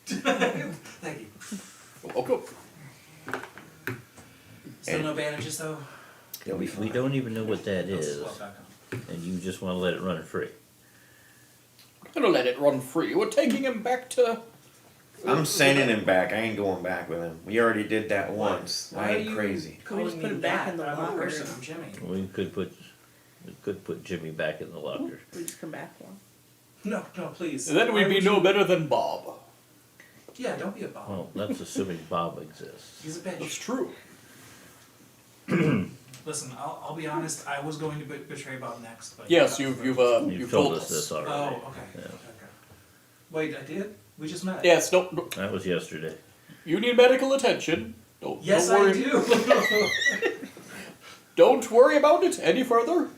Thank you. Welcome. Still no bandages though? He'll be We fine. don't even know what that Let's is, swap back on. and you just want to let it run free. I'm gonna let it run free. We're taking him back to. I'm sending him back. I ain't going back with him. We already did that once. Why I are ain't you crazy. calling just me put him back that? in the I'm a locker. person. I'm Jimmy. We could put Jimmy back in the locker. We just come back for him. No, please. And then Why we'd be would no you- better than Bob. Yeah, don't be a bum. Well, that's assuming Bob exists. He's a That's bitch. true. Listen, I'll be honest. I was going to betray Bob next, but Yes, you you've You've told us us. this Oh, already. okay. Yeah. Okay. Wait, I did. We just met. Yes, don't. That was yesterday. You need medical attention. Don't. Yes, don't worry. I do. Don't worry about it any further.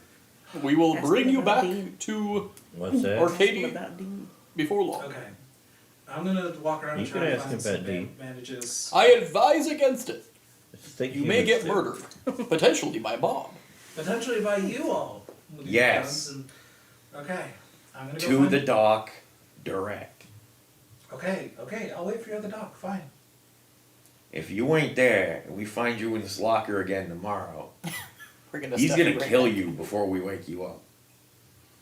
We will Ask bring him you about back Dean. to What's that? Or- Ask him Katie? about Dean. before long. Okay. I'm gonna walk around and You try can to ask find him some about Dean. bandages. I advise against it. Think You may humans get do. murdered, potentially by Bob. Potentially by you all. with your Yes. guns and- okay. I'm gonna go To find the dock, direct. Okay, I'll wait for you at the dock, fine. If you ain't there, and we find you in this locker again tomorrow, We're gonna he's step gonna you right kill back. you before we wake you up.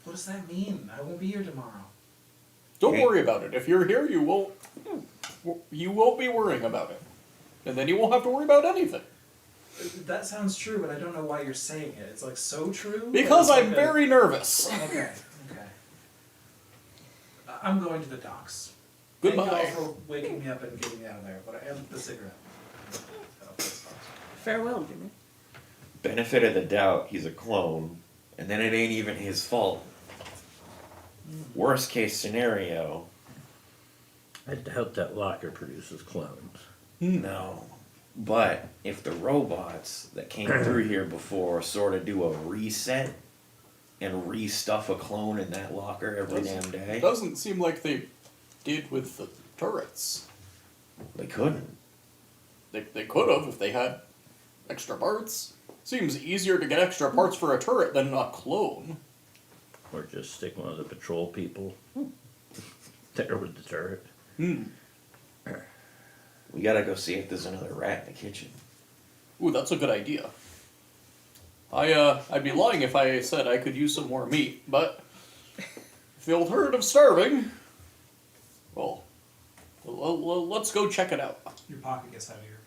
What does that mean? I won't be here tomorrow. Don't Hey. worry about it. If you're here, you won't be worrying about it, and then you won't have to worry about anything. That sounds true, but I don't know why you're saying it. It's like so true. Because but it's I'm like a- very nervous. Okay. I'm going to the docks. Goodbye. Thank you all for waking me up and getting me out of there, but I am the cigarette. Farewell, Jimmy. Benefit of the doubt, he's a clone, and then it ain't even his fault. Worst case scenario, I doubt that locker produces clones. no. But if the robots that came through here before sort of do a reset and restuff a clone in that locker every damn day, It doesn't seem like they did with the turrets. they couldn't. They could have if they had extra parts. Seems easier to get extra parts for a turret than a clone. Or just stick one of the patrol people there with the turret. We gotta go see if there's another rat in the kitchen. Ooh, that's a good idea. I'd be lying if I said I could use some more meat, but if the alternative starving, well, let's go check it out. Your pocket gets heavier.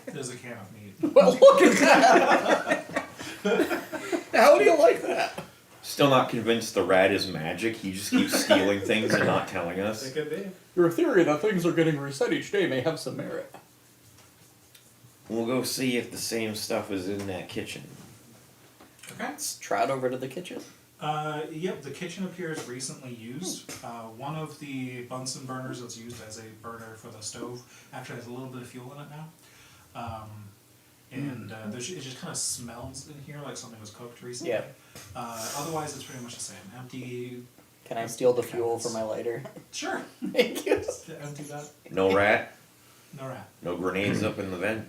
There's a can of meat. Well, look at that! How do you like that? Still not convinced the rat is magic. He just keeps stealing things and not telling It us. could be. Your theory that things are getting reset each day may have some merit. We'll go see if the same stuff is in that kitchen. Okay. Let's trot over to the kitchen. Yep, the kitchen appears recently used. One of the Bunsen burners that's used as a burner for the stove actually has a little bit of fuel in it now. It just kind of smells in here like something was cooked recently. Yeah. Otherwise, it's pretty much the same. Empty. Can I steal the fuel for my lighter? Sure. Thank you. Empty that. No rat, No rat. no grenades up in the vent.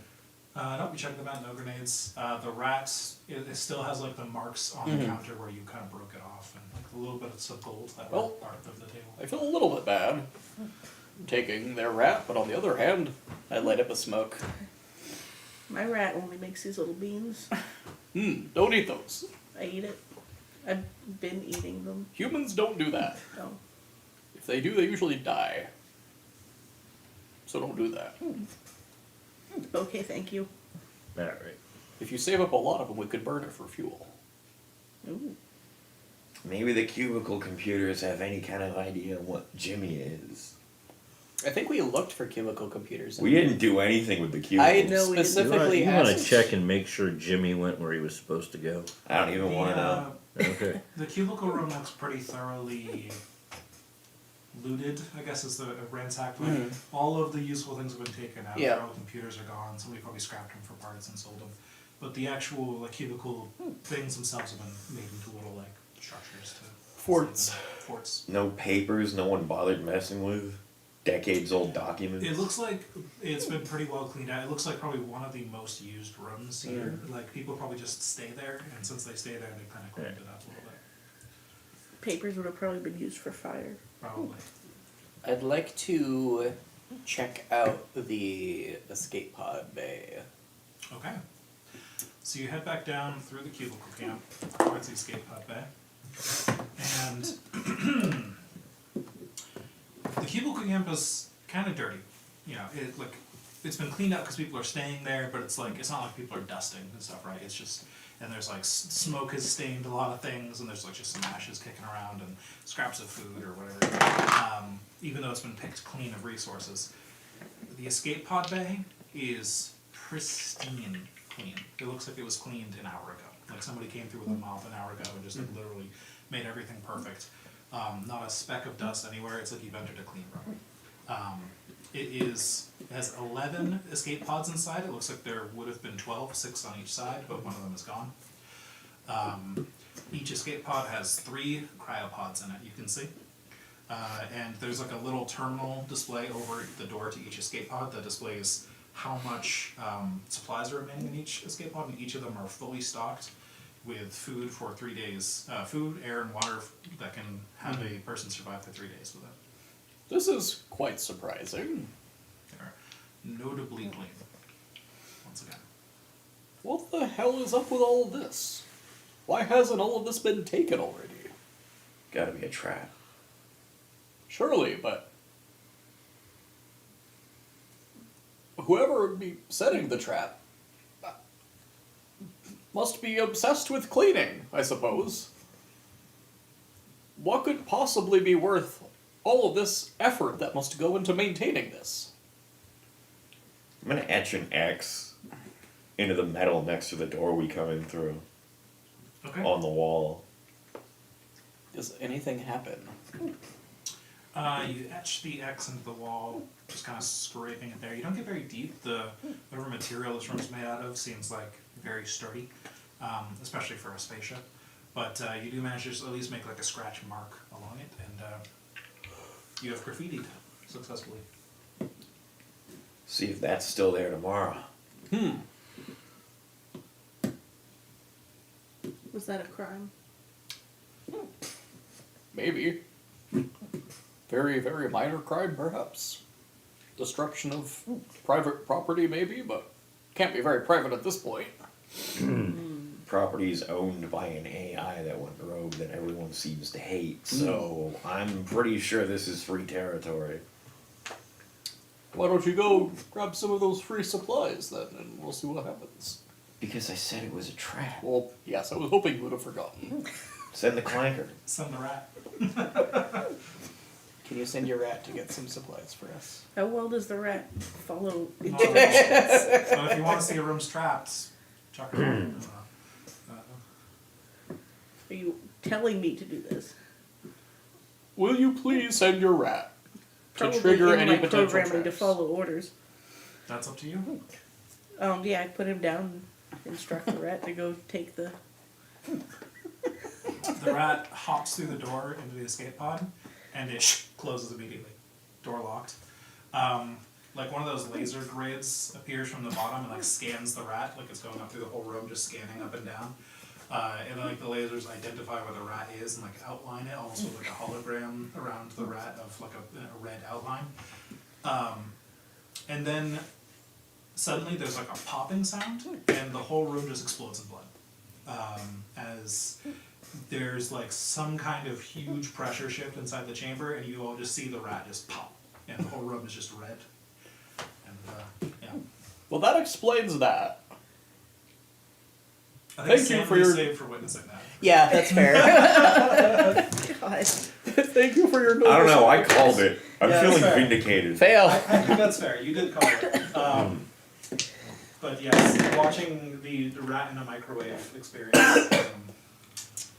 Nope, you checked the vent, no grenades. The rat, it still has like the marks on the counter where you kind of broke it off, and like a little bit of some gold that were Well, part of the table. I feel a little bit bad taking their rat, but on the other hand, I light up a smoke. My rat only makes these little beans. don't eat those. I eat it. I've been eating them. Humans don't do that. No. If they do, they usually die. So don't do that. Okay, thank you. Alright. If you save up a lot of them, we could burn it for fuel. Ooh. Maybe the cubicle computers have any kind of idea what Jimmy is. I think we looked for cubicle computers. We didn't do anything with the I cubicles. No, we didn't. specifically You want to asked. check and make sure Jimmy went where he was supposed to go? I don't even want to know. Okay. The cubicle room looks pretty thoroughly looted, I guess is the ransacked way. Mhm. All of the useful things have been taken out. Yeah. All the computers are gone. Somebody probably scrapped them for parts and sold them. But the actual like cubicle things themselves have been made into little like structures to Forts. save them. Forts. No papers, no one bothered messing with. Decades old documents. It looks like it's been pretty well cleaned out. It looks like probably one of the most used rooms here. Like people probably just stay there, and since they stay there, they kind of cleaned it up a little bit. Papers would have probably been used for fire. Probably. I'd like to check out the escape pod bay. Okay. So you head back down through the cubicle camp towards the escape pod bay. And the cubicle camp is kind of dirty. You know, it's been cleaned up because people are staying there, but it's like, it's not like people are dusting and stuff, right? It's just, and there's like smoke has stained a lot of things, and there's like just some ashes kicking around and scraps of food or whatever. Even though it's been picked clean of resources. The escape pod bay is pristine clean. It looks like it was cleaned an hour ago. Like somebody came through with a mop an hour ago and just like literally made everything perfect. Not a speck of dust anywhere. It's like you've entered a clean room. It has 11 escape pods inside. It looks like there would have been 12, 6 on each side, but one of them is gone. Each escape pod has 3 cryopods in it, you can see. And there's like a little terminal display over the door to each escape pod that displays how much supplies are remaining in each escape pod, and each of them are fully stocked with food for 3 days. Food, air, and water that can have a person survive for 3 days with it. This is quite surprising. They're notably clean. Once again. What the hell is up with all of this? Why hasn't all of this been taken already? Gotta be a trap. Surely, but whoever would be setting the trap must be obsessed with cleaning, I suppose. What could possibly be worth all of this effort that must go into maintaining this? I'm gonna etch an X into the metal next to the door we come in through Okay. on the wall. Does anything happen? You etch the X into the wall, just kind of scraping it there. You don't get very deep. The whatever material this room's made out of seems like very sturdy, especially for a spaceship. But you do manage to just at least make like a scratch mark along it, and you have graffitied successfully. See if that's still there tomorrow. Was that a crime? Maybe. Very, very minor crime, perhaps. Destruction of private property, maybe, but can't be very private at this point. Property's owned by an AI that went rogue that everyone seems to hate, so I'm pretty sure this is free territory. Why don't you go grab some of those free supplies then, and we'll see what happens. Because I said it was a trap. Well, yes, I was hoping you would have forgotten. Send the clanker. Send the rat. Can you send your rat to get some supplies for us? How well does the rat follow Not instructions? So if you want to see a room's trapped, chuck it on. Are you telling me to do this? Will you please send your rat to Probably trigger in any my potential programming to traps? follow orders. That's up to you. Yeah, I put him down and instruct the rat to go take the. The rat hops through the door into the escape pod, and it closes immediately. Door locked. Like one of those laser grids appears from the bottom and like scans the rat, like it's going up through the whole room, just scanning up and down. And then like the lasers identify where the rat is and like outline it, almost with like a hologram around the rat of like a red outline. And then suddenly there's like a popping sound, and the whole room just explodes in blood. As there's like some kind of huge pressure shift inside the chamber, and you all just see the rat just pop, and the whole room is just red. And yeah. Well, that explains that. I Thank think you Sam for is your- saved for witnessing that. Yeah, that's fair. God. Thank you for your I don't notice. know, I called it. I'm Yeah, feeling that's fair. vindicated. Fail. I think that's fair. You did call it. But yes, watching the rat in a microwave experience.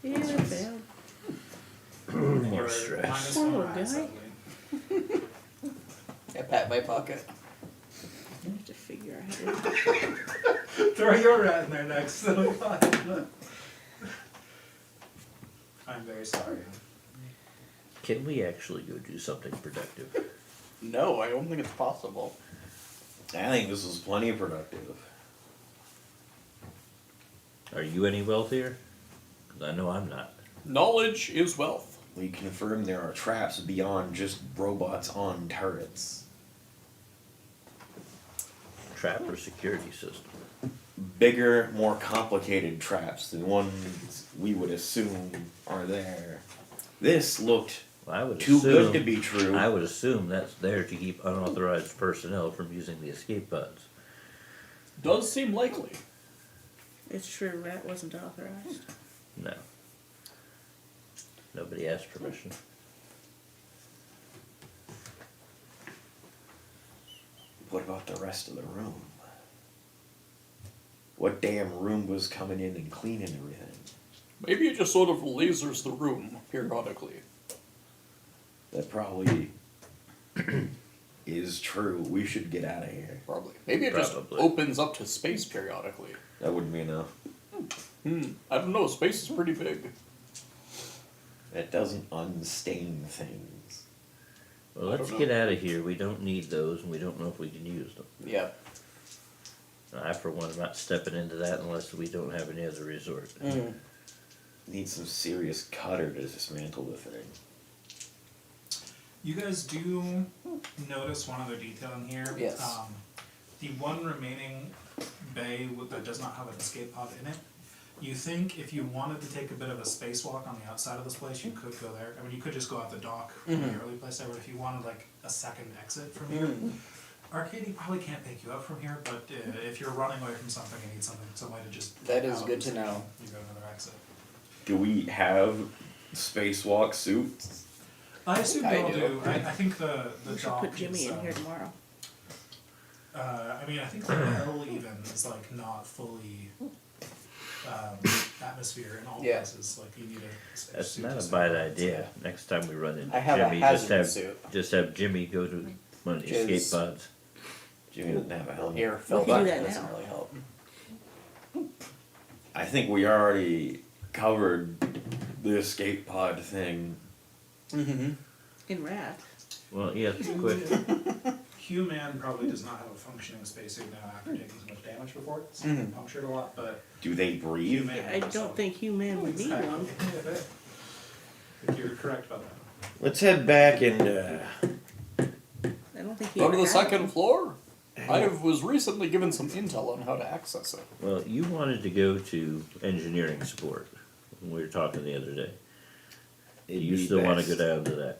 Yeah, I failed. And More you're stress. -1 Poor rat, guy. sadly. I pat my pocket. I have to figure out. Throw your rat in there next. I'm very sorry. Can we actually go do something productive? No, I don't think it's possible. I think this was plenty productive. Are you any wealthier? 'Cause I know I'm not. Knowledge is wealth. We confirmed there are traps beyond just robots on turrets. Trap or security system? Bigger, more complicated traps than ones we would assume are there. This looked Well, I would too assume, good to be true. I would assume that's there to keep unauthorized personnel from using the escape pods. Does seem likely. It's true, rat wasn't authorized. No. Nobody asked permission. What about the rest of the room? What damn room was coming in and cleaning everything? Maybe it just sort of lasers the room periodically. That probably is true. We should get out of here. Probably. Maybe it just Probably. opens up to space periodically. That wouldn't be enough. I don't know, space is pretty big. That doesn't unstain things. Well, I let's don't get know. out of here. We don't need those, and we don't know if we can use them. Yeah. I, for one, am not stepping into that unless we don't have any other resort. Need some serious cutter to dismantle the thing. You guys do notice one other detail in here. Yes. The one remaining bay that does not have an escape pod in it. You think if you wanted to take a bit of a spacewalk on the outside of this place, you could go there. I mean, you could just go out the dock from the early place there, but if you wanted like a second exit from here, Arcady probably can't pick you up from here, but if you're running away from something and need something, some way to just That is out, good to know. You go another exit. Do we have spacewalk suits? I assume I they all do. do. I think the We should dock put Jimmy is, in here tomorrow. I mean, I think the hell even is like not fully atmosphere in all Yeah. places. Like you need a space That's suit not to a stay bad on. idea. Next time we run into I have a Jimmy, just hazard have suit. just have Jimmy go to one of the escape Is- pods. Jimmy doesn't have a helmet. Here, Phil, can do that that doesn't now. really help. I think we already covered the escape pod thing. Mm-hmm. In rat. Well, yes, quick. Human probably does not have a functioning spacesuit now after taking so much damage before. It's punctured a lot, but Do they breathe? human. I don't think human would need Exactly. one. I think you're correct about that. Let's head back and I don't think he Go to ever the had second one. floor? I was recently given some intel on how to access it. Well, you wanted to go to engineering support when we were talking the other day. it'd You be still want to best. go down to that?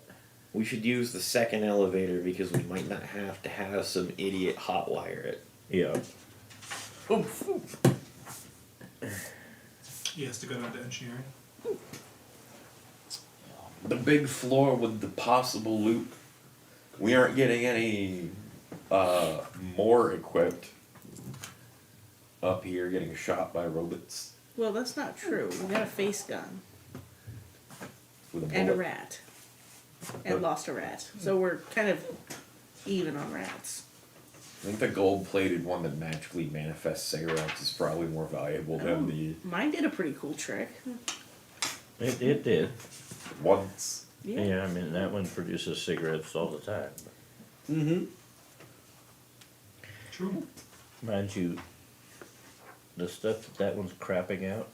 We should use the second elevator because we might not have to have some idiot hotwire it. Yeah. Oomph. He has to go down to engineering. The big floor with the possible loop. We aren't getting any more equipped up here getting shot by robots Well, that's not true. We got a face gun with a and a bullet. rat. And lost a rat. So we're kind of even on rats. I think the gold-plated one that magically manifests cigarettes is probably more valuable than the Mine did a pretty cool trick. It did. once. Yeah. Yeah, I mean, that one produces cigarettes all the time. Mm-hmm. True. Mind you, the stuff that one's crapping out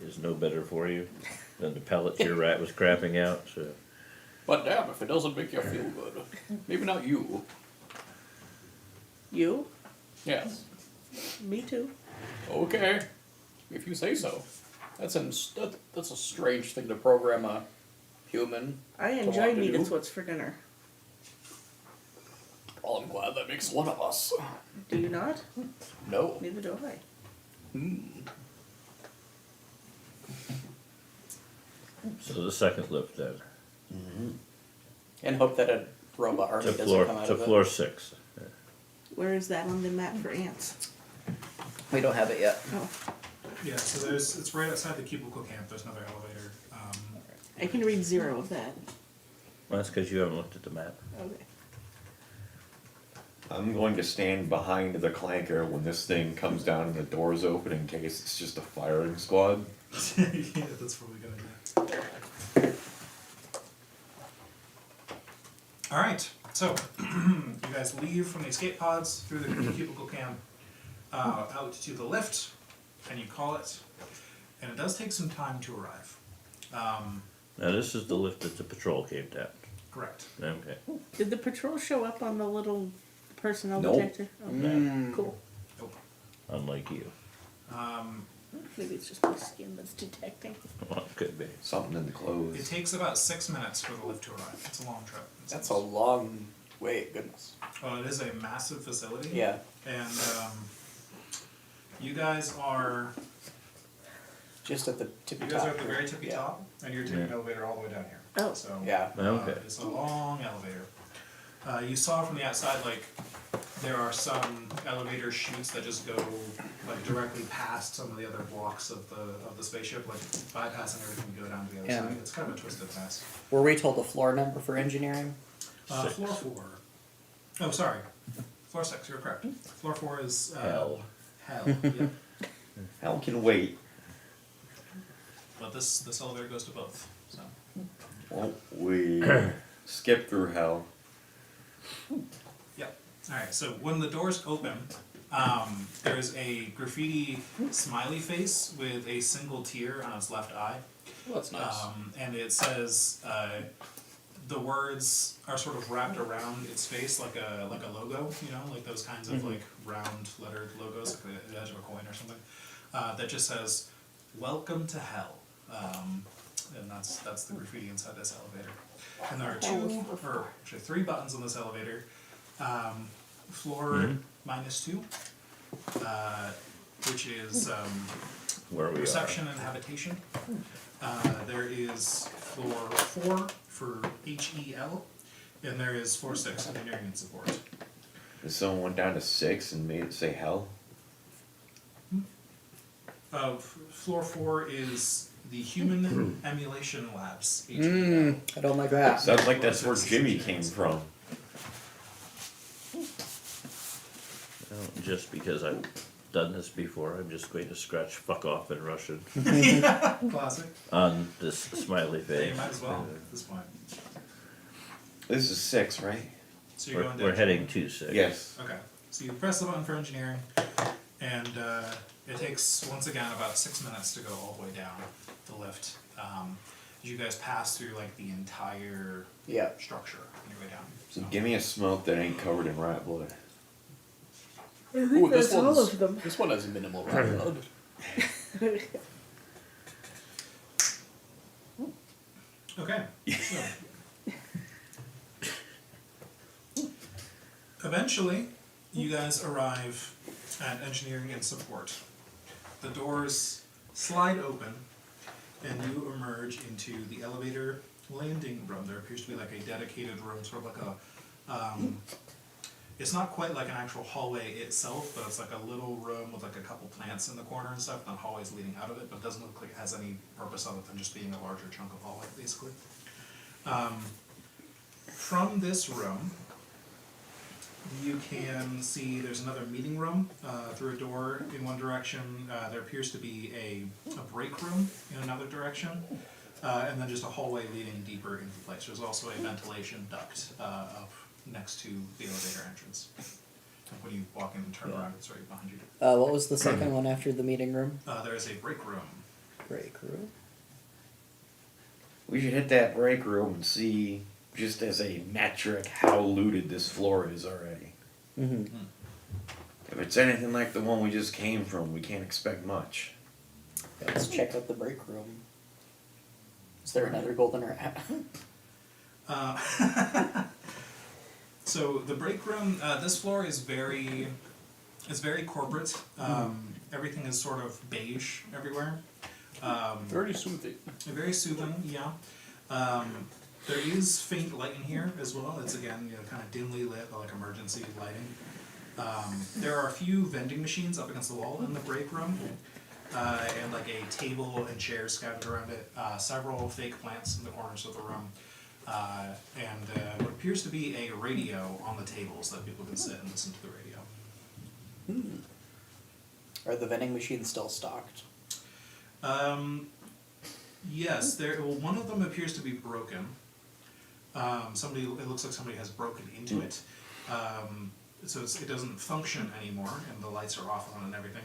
is no better for you than the pellets your rat was crapping out, so. But damn, if it doesn't make you feel good. Maybe not you. You? Yes. Me too. Okay. If you say so. That's a strange thing to program a human. I To enjoy want to meat do. and what's for dinner. Well, I'm glad that makes one of us. Do you not? No. Neither do I. So the second lift then, And hope that a robot army to doesn't floor, come out to of floor it. 6. Where is that on the map for ants? We don't have it yet. Oh, Yeah, so it's right outside the cubicle camp, there's another elevator. I can read 0 of that. Well, that's because you haven't looked at the map. Okay. I'm going to stand behind the clanker when this thing comes down and the doors open in case it's just a firing squad. Yeah, that's probably gonna do. Alright, so you guys leave from the escape pods through the cubicle camp out to the lift, and you call it, and it does take some time to arrive. Now this is the lift that the patrol came down. Correct. Okay. Did the patrol show up on the little personnel Nope. detector? Okay, cool. Nope. Unlike you. Maybe it's just my skin that's detecting. Well, it could be. Something in the It clothes. takes about 6 minutes for the lift to arrive. It's a long trip. That's a long way. Goodness. It is a massive facility. Yeah. And you guys are Just at the tippy you top. guys are at the here. very tippy Yeah. top, and you're taking an Yeah. elevator all the way down here. Oh. So Yeah. Okay. it's a long elevator. You saw from the outside, like, there are some elevator chutes that just go, like, directly past some of the other blocks of the spaceship, like, bypassing everything to go down to the other Yeah. side. It's kind of a twisted mess. Were we told the floor number for engineering? 6. Floor 4. Oh, sorry. Floor 6, you're correct. Floor 4 is, Hell. Hell, yep. Hell can wait. But this elevator goes to both, so. Won't we skip through hell? Yep. Alright, so when the doors open, there's a graffiti smiley face with a single tear on its left eye. Well, that's nice. And it says, the words are sort of wrapped around its face like a logo, you know, like those kinds of like round lettered logos, like the edge of a coin or something. That just says, "Welcome to Hell." And that's the graffiti inside this elevator. And there are 2, or actually 3 buttons on this elevator. Floor -2, which is Where we reception and habitation. There is floor 4 for HEL, and there is floor 6, engineering and support. If someone went down to 6 and made it say hell? Floor 4 is the Human Emulation Labs, HEL. I don't like that. Sounds like that's where Jimmy came from. Well, just because I've done this before, I'm just going to scratch "fuck off" in Russian Classic. on this smiley Yeah, face. you might as well at this point. This is 6, right? So you're going down. We're heading to 6. Yes. Okay, so you press the button for engineering, and it takes, once again, about 6 minutes to go all the way down the lift. You guys pass through, like, the entire Yeah. structure on your way down. So give me a smoke that ain't covered in rat blood. I think Ooh, that's all of them. This one has minimal rat blood. Okay, so. Eventually, you guys arrive at engineering and support. The doors slide open, and you emerge into the elevator landing room. There appears to be like a dedicated room, sort of like a, it's not quite like an actual hallway itself, but it's like a little room with like a couple plants in the corner and stuff, and hallways leading out of it, but it doesn't look like it has any purpose other than just being a larger chunk of hallway, basically. From this room, you can see there's another meeting room through a door in one direction. There appears to be a break room in another direction, and then just a hallway leading deeper into the place. There's also a ventilation duct up next to the elevator entrance. When you walk in and turn around, it's right behind you. What was the second one after the meeting room? There is a break room. Break room. We should hit that break room and see, just as a metric, how looted this floor is already. Mm-hmm. If it's anything like the one we just came from, we can't expect much. Let's check out the break room. Is there another golden rat? So the break room, this floor is very corporate. Everything is sort of beige everywhere. Very soothing. Very soothing, yeah. There is faint light in here as well. It's again, kind of dimly lit, like emergency lighting. There are a few vending machines up against the wall in the break room, and like a table and chairs scattered around it. Several fake plants in the corners of the room, and what appears to be a radio on the tables that people can sit and listen to the radio. Are the vending machines still stocked? Yes, one of them appears to be broken. It looks like somebody has broken into it. So it doesn't function anymore, and the lights are off on and everything.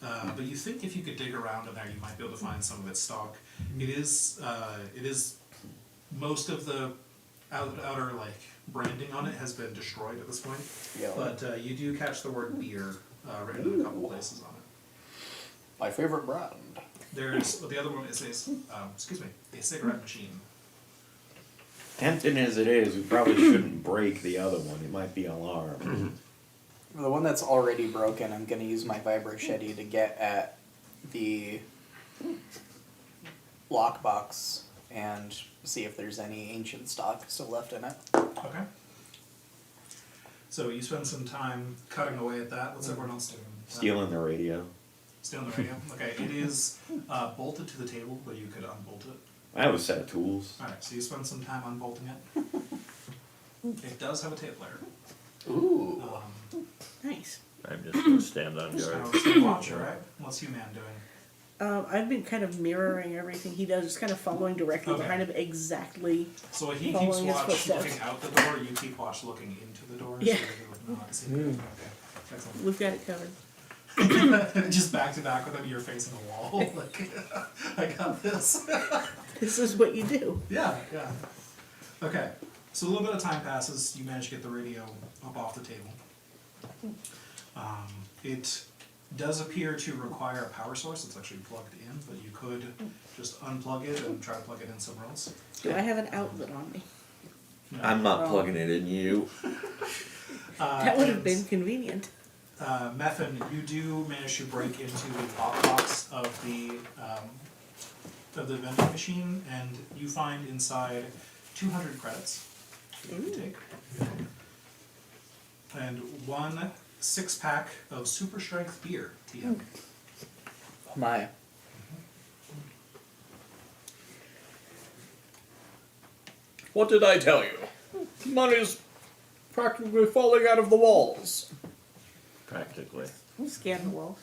But you think if you could dig around in there, you might be able to find some of its stock. It is most of the outer like branding on it has been destroyed at this point. Yeah. But you do catch the word beer written in a couple places on it. My favorite brand. There's the other one is a cigarette machine. Tempting as it is, we probably shouldn't break the other one. It might be alarmed. The one that's already broken, I'm gonna use my vibro-shetty to get at the lockbox and see if there's any ancient stock still left in it. Okay. So you spend some time cutting away at that. What's everyone else doing? Stealing the radio. Stealing the radio. Okay, it is bolted to the table, but you could unbolt it. I have a set of tools. Alright, so you spend some time unbolting it. It does have a tape player. Ooh. Nice. I'm just gonna stand on So guard. it's a watch, alright? What's you man doing? I've been kind of mirroring everything he does, just kind of following directly Okay. behind him exactly. So he keeps Following his watch footsteps. looking out the door, you keep watch looking into the door. Yeah. So you're looking out to see. Okay, excellent. We've got it covered. Just back to back with him, you're facing a wall. Like, I got this. This is what you do. Yeah, yeah. Okay, so a little bit of time passes. You manage to get the radio up off the table. It does appear to require a power source. It's actually plugged in, but you could just unplug it and try to plug it in somewhere else. Do I have an outlet on me? No. I'm not plugging it in you. That would have and, been convenient. Methyn, you do manage to break into the lockbox of the vending machine, and you find inside 200 credits that you can take, and 1 6-pack of super strength beer. TM. Oh my. What did I tell you? Money's practically falling out of the walls. Practically. Scan the walls.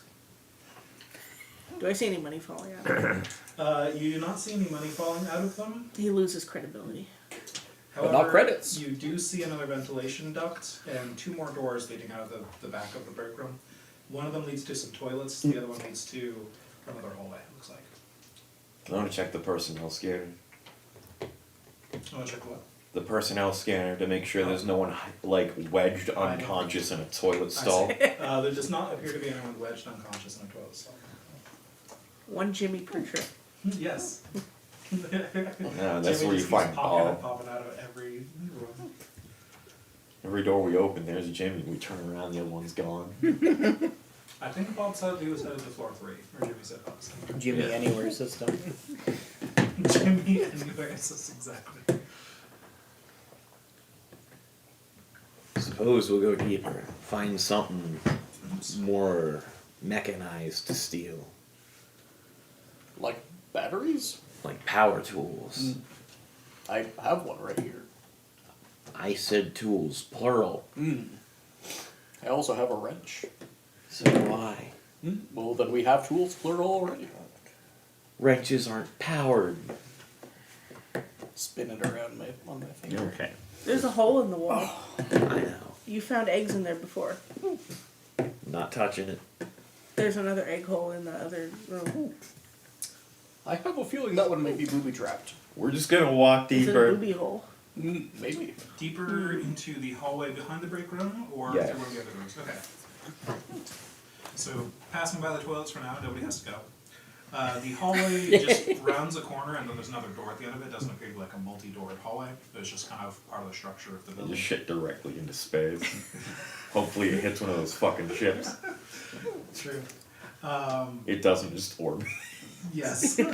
Do I see any money falling out? You do not see any money falling out of them. He loses credibility. But not credits. You do see another ventilation duct and 2 more doors leading out of the back of the break room. One of them leads to some toilets, the other one leads to another hallway, it looks like. I want to check the personnel scanner. I want to check what? The personnel scanner to make sure there's no one like wedged unconscious in a toilet stall. There does not appear to be anyone wedged unconscious in a toilet stall. 1 Jimmy per trip. Yes. Yeah, that's Jimmy where you just find keeps popping Bob. popping out of every room. Every door we open, there's Jimmy. We turn around, the other one's gone. I think Bob said he was headed to floor 3, or Jimmy said Bob said. Jimmy Yeah. Anywhere system. Jimmy anywhere, yes, exactly. Suppose we'll go deeper. Find something more mechanized to steal. Like batteries? Like power tools. I have one right here. I said tools, plural. I also have a wrench. So do I. Well, then we have tools plural already. Wrenches aren't powered. Spin it around on my finger. Okay. There's a hole in the wall. I know. You found eggs in there before. Not touching it. There's another egg hole in the other room. I have a feeling that one may be booby trapped. We're just gonna walk It's a deeper. booby hole. Maybe. Deeper into the hallway behind the break room, or Yeah. through one of the other rooms? Okay. So, passing by the toilets for now, nobody has to go. The hallway just rounds a corner, and then there's another door at the end of it. It doesn't appear to be like a multi-doored hallway. It's just kind of part of the structure of the You building. just shit directly into space. Hopefully it hits one of those fucking ships. True. It doesn't just orbit. Yes. There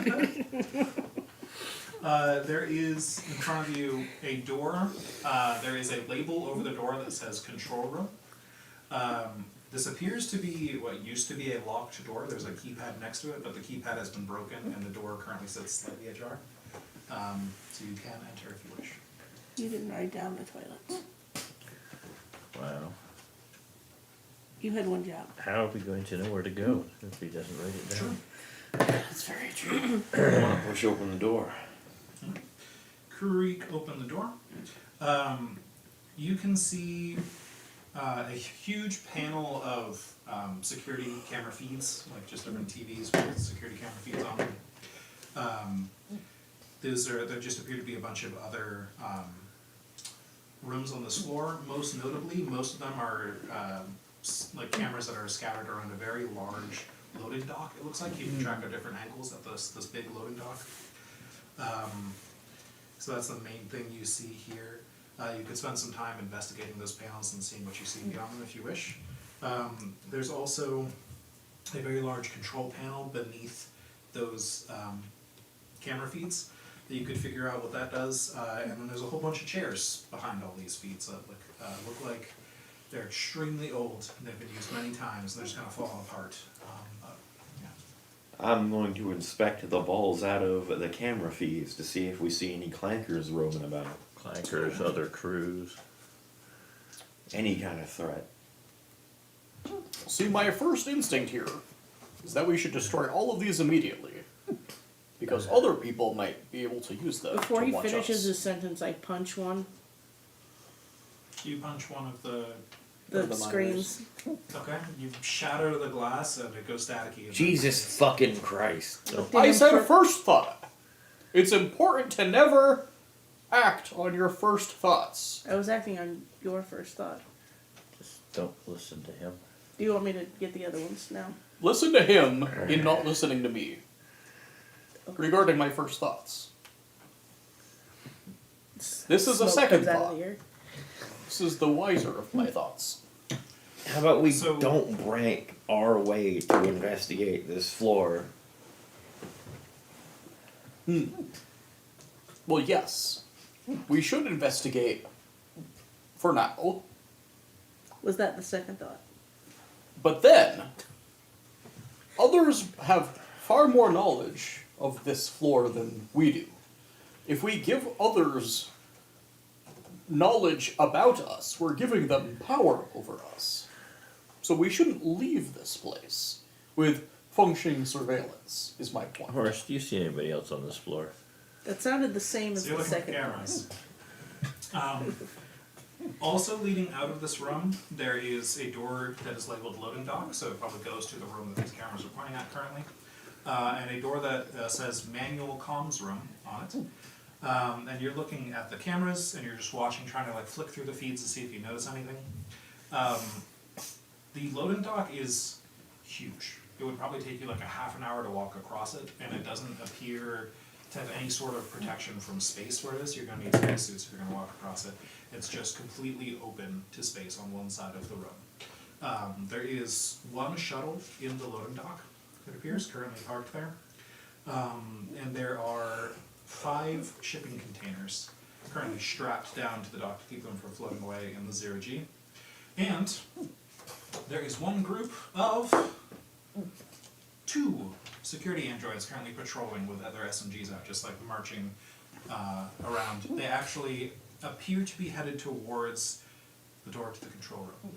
is in front of you a door. There is a label over the door that says control room. This appears to be what used to be a locked door. There's a keypad next to it, but the keypad has been broken and the door currently sits slightly ajar. So you can enter if you wish. You didn't write down the toilets. Wow. You had one job. How are we going to know where to go if he doesn't write it down? That's very true. I want to push open the door. Kurik open the door. You can see a huge panel of security camera feeds, like just different TVs with security camera feeds on them. There just appear to be a bunch of other rooms on this floor. Most notably, most of them are like cameras that are scattered around a very large loading dock. It looks like keeping track of different angles at this big loading dock. So that's the main thing you see here. You could spend some time investigating those panels and seeing what you see beyond them if you wish. There's also a very large control panel beneath those camera feeds that you could figure out what that does. And then there's a whole bunch of chairs behind all these feeds that look like they're extremely old. They've been used many times and they're just kind of falling apart. I'm going to inspect the balls out of the camera feeds to see if we see any clankers roaming about. Clankers, other crews. Any kind of threat. See, my first instinct here is that we should destroy all of these immediately. Because other people might be able to use them Before to he watch finishes us. his sentence, I punch one. You punch one of the... The screens. Okay, you shatter the glass and it goes staticky. Jesus fucking Christ. I said first thought. It's important to never act on your first thoughts. I was acting on your first thought. Just don't listen to him. Do you want me to get the other ones now? Listen to him in not listening to me. Regarding my first thoughts. This is a Smoke second comes out of thought. the ear. This is the wiser of my thoughts. How about we So- don't break our way to investigate this floor? Well, yes. We should investigate for now. Was that the second thought? But then, others have far more knowledge of this floor than we do. If we give others knowledge about us, we're giving them power over us. So we shouldn't leave this place with functioning surveillance, is my point. Horace, do you see anybody else on this floor? That sounded the same as So you're the looking at second cameras. Also leading out of this room, there is a door that is labeled loading dock, so it probably goes to the room that these cameras are pointing at currently. And a door that says manual comms room on it. And you're looking at the cameras and you're just watching, trying to like flick through the feeds to see if you notice anything. The loading dock is huge. It would probably take you like a half an hour to walk across it, and it doesn't appear to have any sort of protection from space where it is. You're going to need spacesuits if you're going to walk across it. It's just completely open to space on one side of the room. There is one shuttle in the loading dock, it appears, currently parked there. And there are 5 shipping containers currently strapped down to the dock to keep them from floating away in the zero-G. And there is one group of 2 security androids currently patrolling with other SMGs out, just like marching around. They actually appear to be headed towards the door to the control room.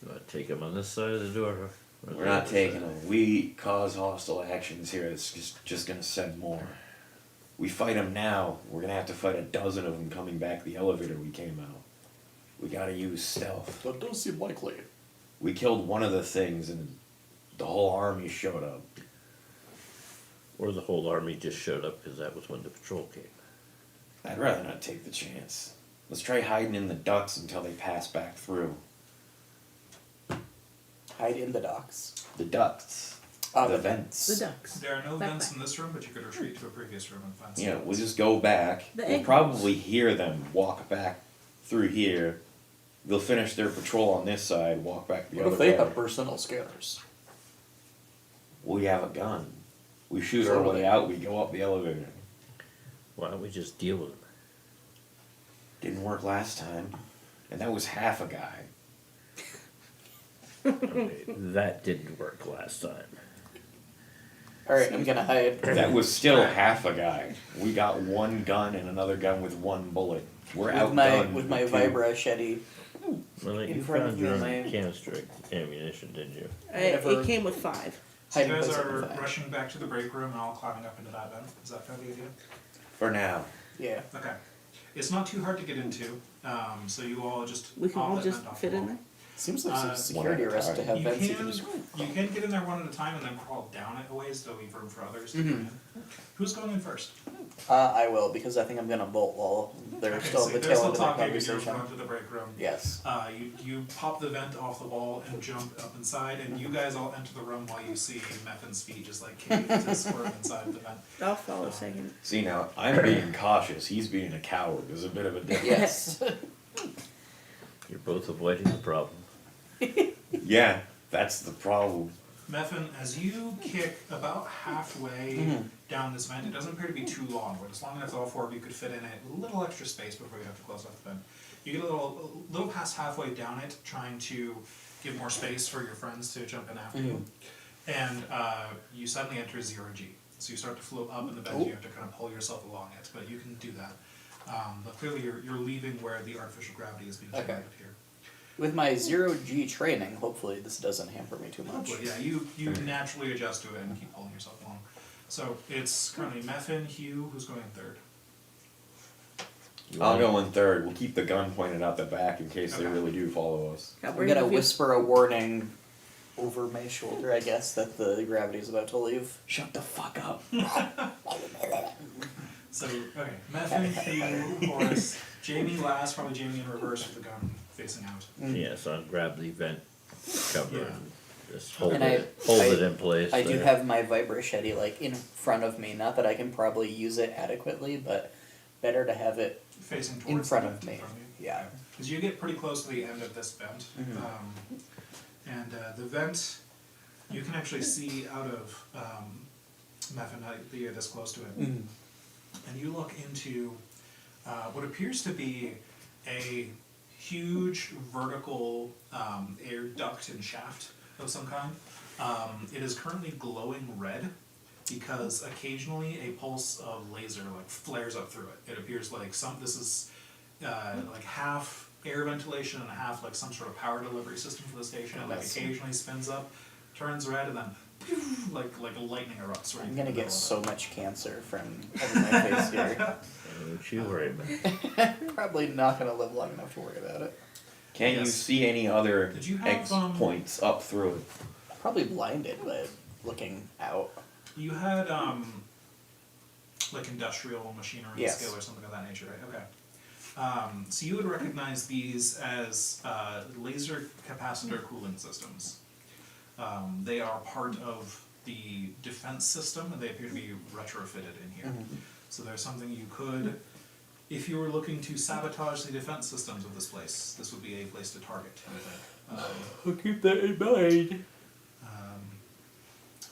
You want to take him on this side of the door? Or We're the not other taking side? them. We cause hostile actions here. It's just gonna send more. We fight them now. We're gonna have to fight a dozen of them coming back the elevator we came out. We gotta use stealth. That does seem likely. We killed one of the things and the whole army showed up. Or the whole army just showed up because that was when the patrol came. I'd rather not take the chance. Let's try hiding in the ducts until they pass back through. hide in the docks. The ducts. The vents. The ducks. There are no Back, vents back. in this room, but you could retreat to a previous room and find Yeah, some we'll vents. just go back. The We'll egg probably hear them walk back through here. They'll finish their patrol on this side, walk back the What other if they way. have personal scanners? We have a gun. We shoot So our do way they. out, we go up the elevator. Why don't we just deal with them? Didn't work last time. And that was half a guy. Okay, that didn't work last time. Alright, I'm gonna hide. That was still half a guy. We got one gun and another gun with one bullet. We're With my outgunned with my two. vibra shetty. Well, In you front of found you, your own my- canister ammunition, didn't you? Whatever. It came with 5. So you Hiding guys place are at the back. rushing back to the break room and all climbing up into that vent. Is that kind of the idea? For now. Yeah. Okay. It's not too hard to get into, so you all just We can pop all that just vent off fit the in wall. there. Seems like some Uh, security one at a risk to time. have You vents you can, can just. you can get in there one at a time and then crawl down it a ways to leave room for others to Mhm. come in. Who's going in first? I will because I think I'm gonna bolt while they're Okay, still so at the they're tail still end of that talking and you're conversation. going to the break room. Yes. You pop the vent off the wall and jump up inside, and you guys all enter the room while you see Methin's feet just like cave to squirm inside the vent. I'll follow second. See now, I'm being cautious. He's being a coward. There's a bit of a difference. Yes. You're both avoiding the problem. Yeah, that's the problem. Methin, as you kick about halfway Mhm. down this vent, it doesn't appear to be too long, but it's long enough that all four of you could fit in it. A little extra space before you have to close off the vent. You get a little past halfway down it, trying to give more space for your friends to jump in after you. And you suddenly enter 0G. So you start to float up in the vent, you have to kind of pull yourself along it, but you can do that. But clearly you're leaving where the artificial gravity is being Okay. generated here. With my 0G training, hopefully this doesn't hamper me too much. Hopefully, yeah, you naturally adjust to it and keep pulling yourself along. So it's currently Methin, Hugh, who's going third. I'll go in third. We'll keep the gun pointed out the back in case they Okay. really do follow us. How I'm brave gonna of you. whisper a warning over my shoulder, I guess, that the gravity's about to leave. Shut the fuck up. So, okay, Methin, Hugh, Horace, Jamie last, probably Jamie in reverse with the gun facing out. Yeah, so I'll grab the vent cover Yeah. and just hold And it I- in place. I do there. have my vibra like in front of me. Not that I can probably use it adequately, but better to have it. Facing towards In front the of vent in me, front of you. yeah. Because you get pretty close to the end of this vent. Mhm. And the vent, you can actually see out of Methin, that you're this close to it. Mm. And you look into what appears to be a huge vertical air duct and shaft of some kind. It is currently glowing red because occasionally a pulse of laser like flares up through it. It appears like this is like half air ventilation and half like some sort of power delivery system for the station. It like That's- occasionally spins up, turns red, and then like lightning erupts right I'm in gonna the get middle so of it. much cancer from having my face here. Don't you worry about it. Probably not gonna live long enough to worry about it. Can you Yes. see any other Did you have, X points up through it? Probably blinded, but looking out. You had like industrial machinery Yes. skill or something of that nature, right? Okay. So you would recognize these as laser capacitor cooling systems. They are part of the defense system, and they appear to be retrofitted in here. So there's something you could, if you were looking to sabotage the defense systems of this place, this would be a place to target. I'll keep that in mind.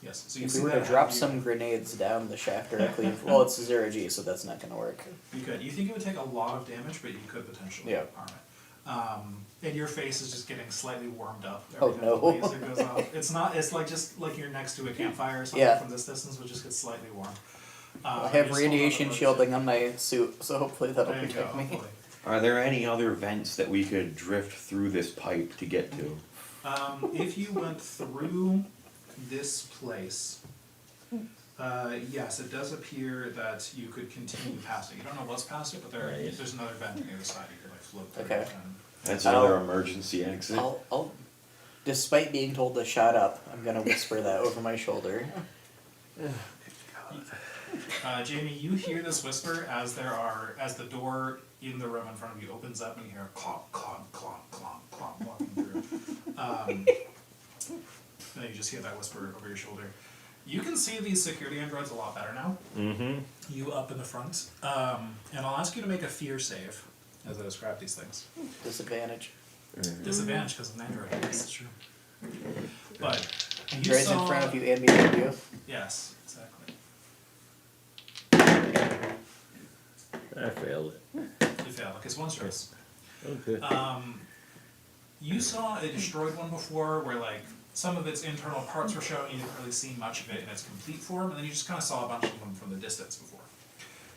Yes, so you If see we were that to drop have you- some grenades down the shaft directly, well, it's 0G, so that's not gonna work. You could. You think it would take a lot of damage, but you could potentially Yeah. harm it. And your face is just getting slightly warmed up Oh, every time no. the laser goes off. It's not. It's like just like you're next to a campfire or something Yeah. from this distance, would just get slightly warm. I and have you still radiation the- shielding on my suit, so hopefully that'll There you go. protect me. Hopefully. Are there any other vents that we could drift through this pipe to get to? If you went through this place, yes, it does appear that you could continue past it. You don't know what's past it, but Right. there's another vent on the other side. You could like float through Okay. it. And, That's another I'll- emergency exit. I'll, despite being told to shut up, I'm gonna whisper that over my shoulder. Jamie, you hear this whisper as the door in the room in front of you opens up and you hear clonk, clonk, clonk, clonk, clonk walking through. And then you just hear that whisper over your shoulder. You can see these security androids a lot better now. Mm-hmm. You up in the front. And I'll ask you to make a fear save as I describe these things. Disadvantage. Disadvantage because of an android. Yes, that's true. But you Androids saw... in front of you and behind you. Yes, exactly. I failed it. You failed. Okay, so one stress. Oh, good. You saw a destroyed one before where, like, some of its internal parts were shown, you didn't really see much of it in its complete form, and then you just kind of saw a bunch of them from the distance before.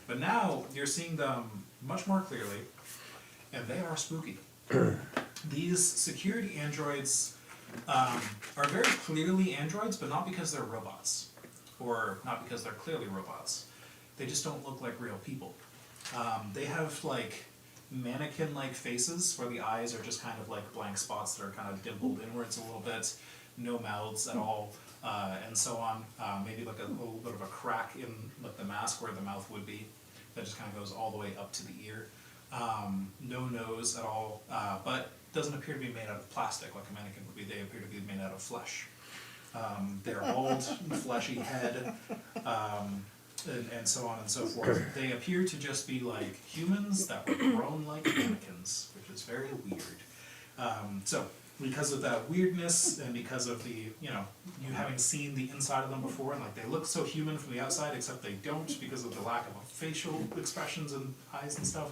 But now, you're seeing them much more clearly, and they are spooky. These security androids are very clearly androids, but not because they're robots, or not because they're clearly robots. They just don't look like real people. They have, like, mannequin-like faces where the eyes are just kind of like blank spots that are kind of dimpled inwards a little bit, no mouths at all, and so on. Maybe like a little bit of a crack in like the mask where the mouth would be, that just kind of goes all the way up to the ear. No nose at all, but doesn't appear to be made out of plastic like a mannequin would be. They appear to be made out of flesh. They're bald, fleshy head, and so on and so forth. They appear to just be like humans that were grown like mannequins, which is very weird. So, because of that weirdness, and because of the, you having seen the inside of them before, and like they look so human from the outside, except they don't because of the lack of facial expressions and eyes and stuff,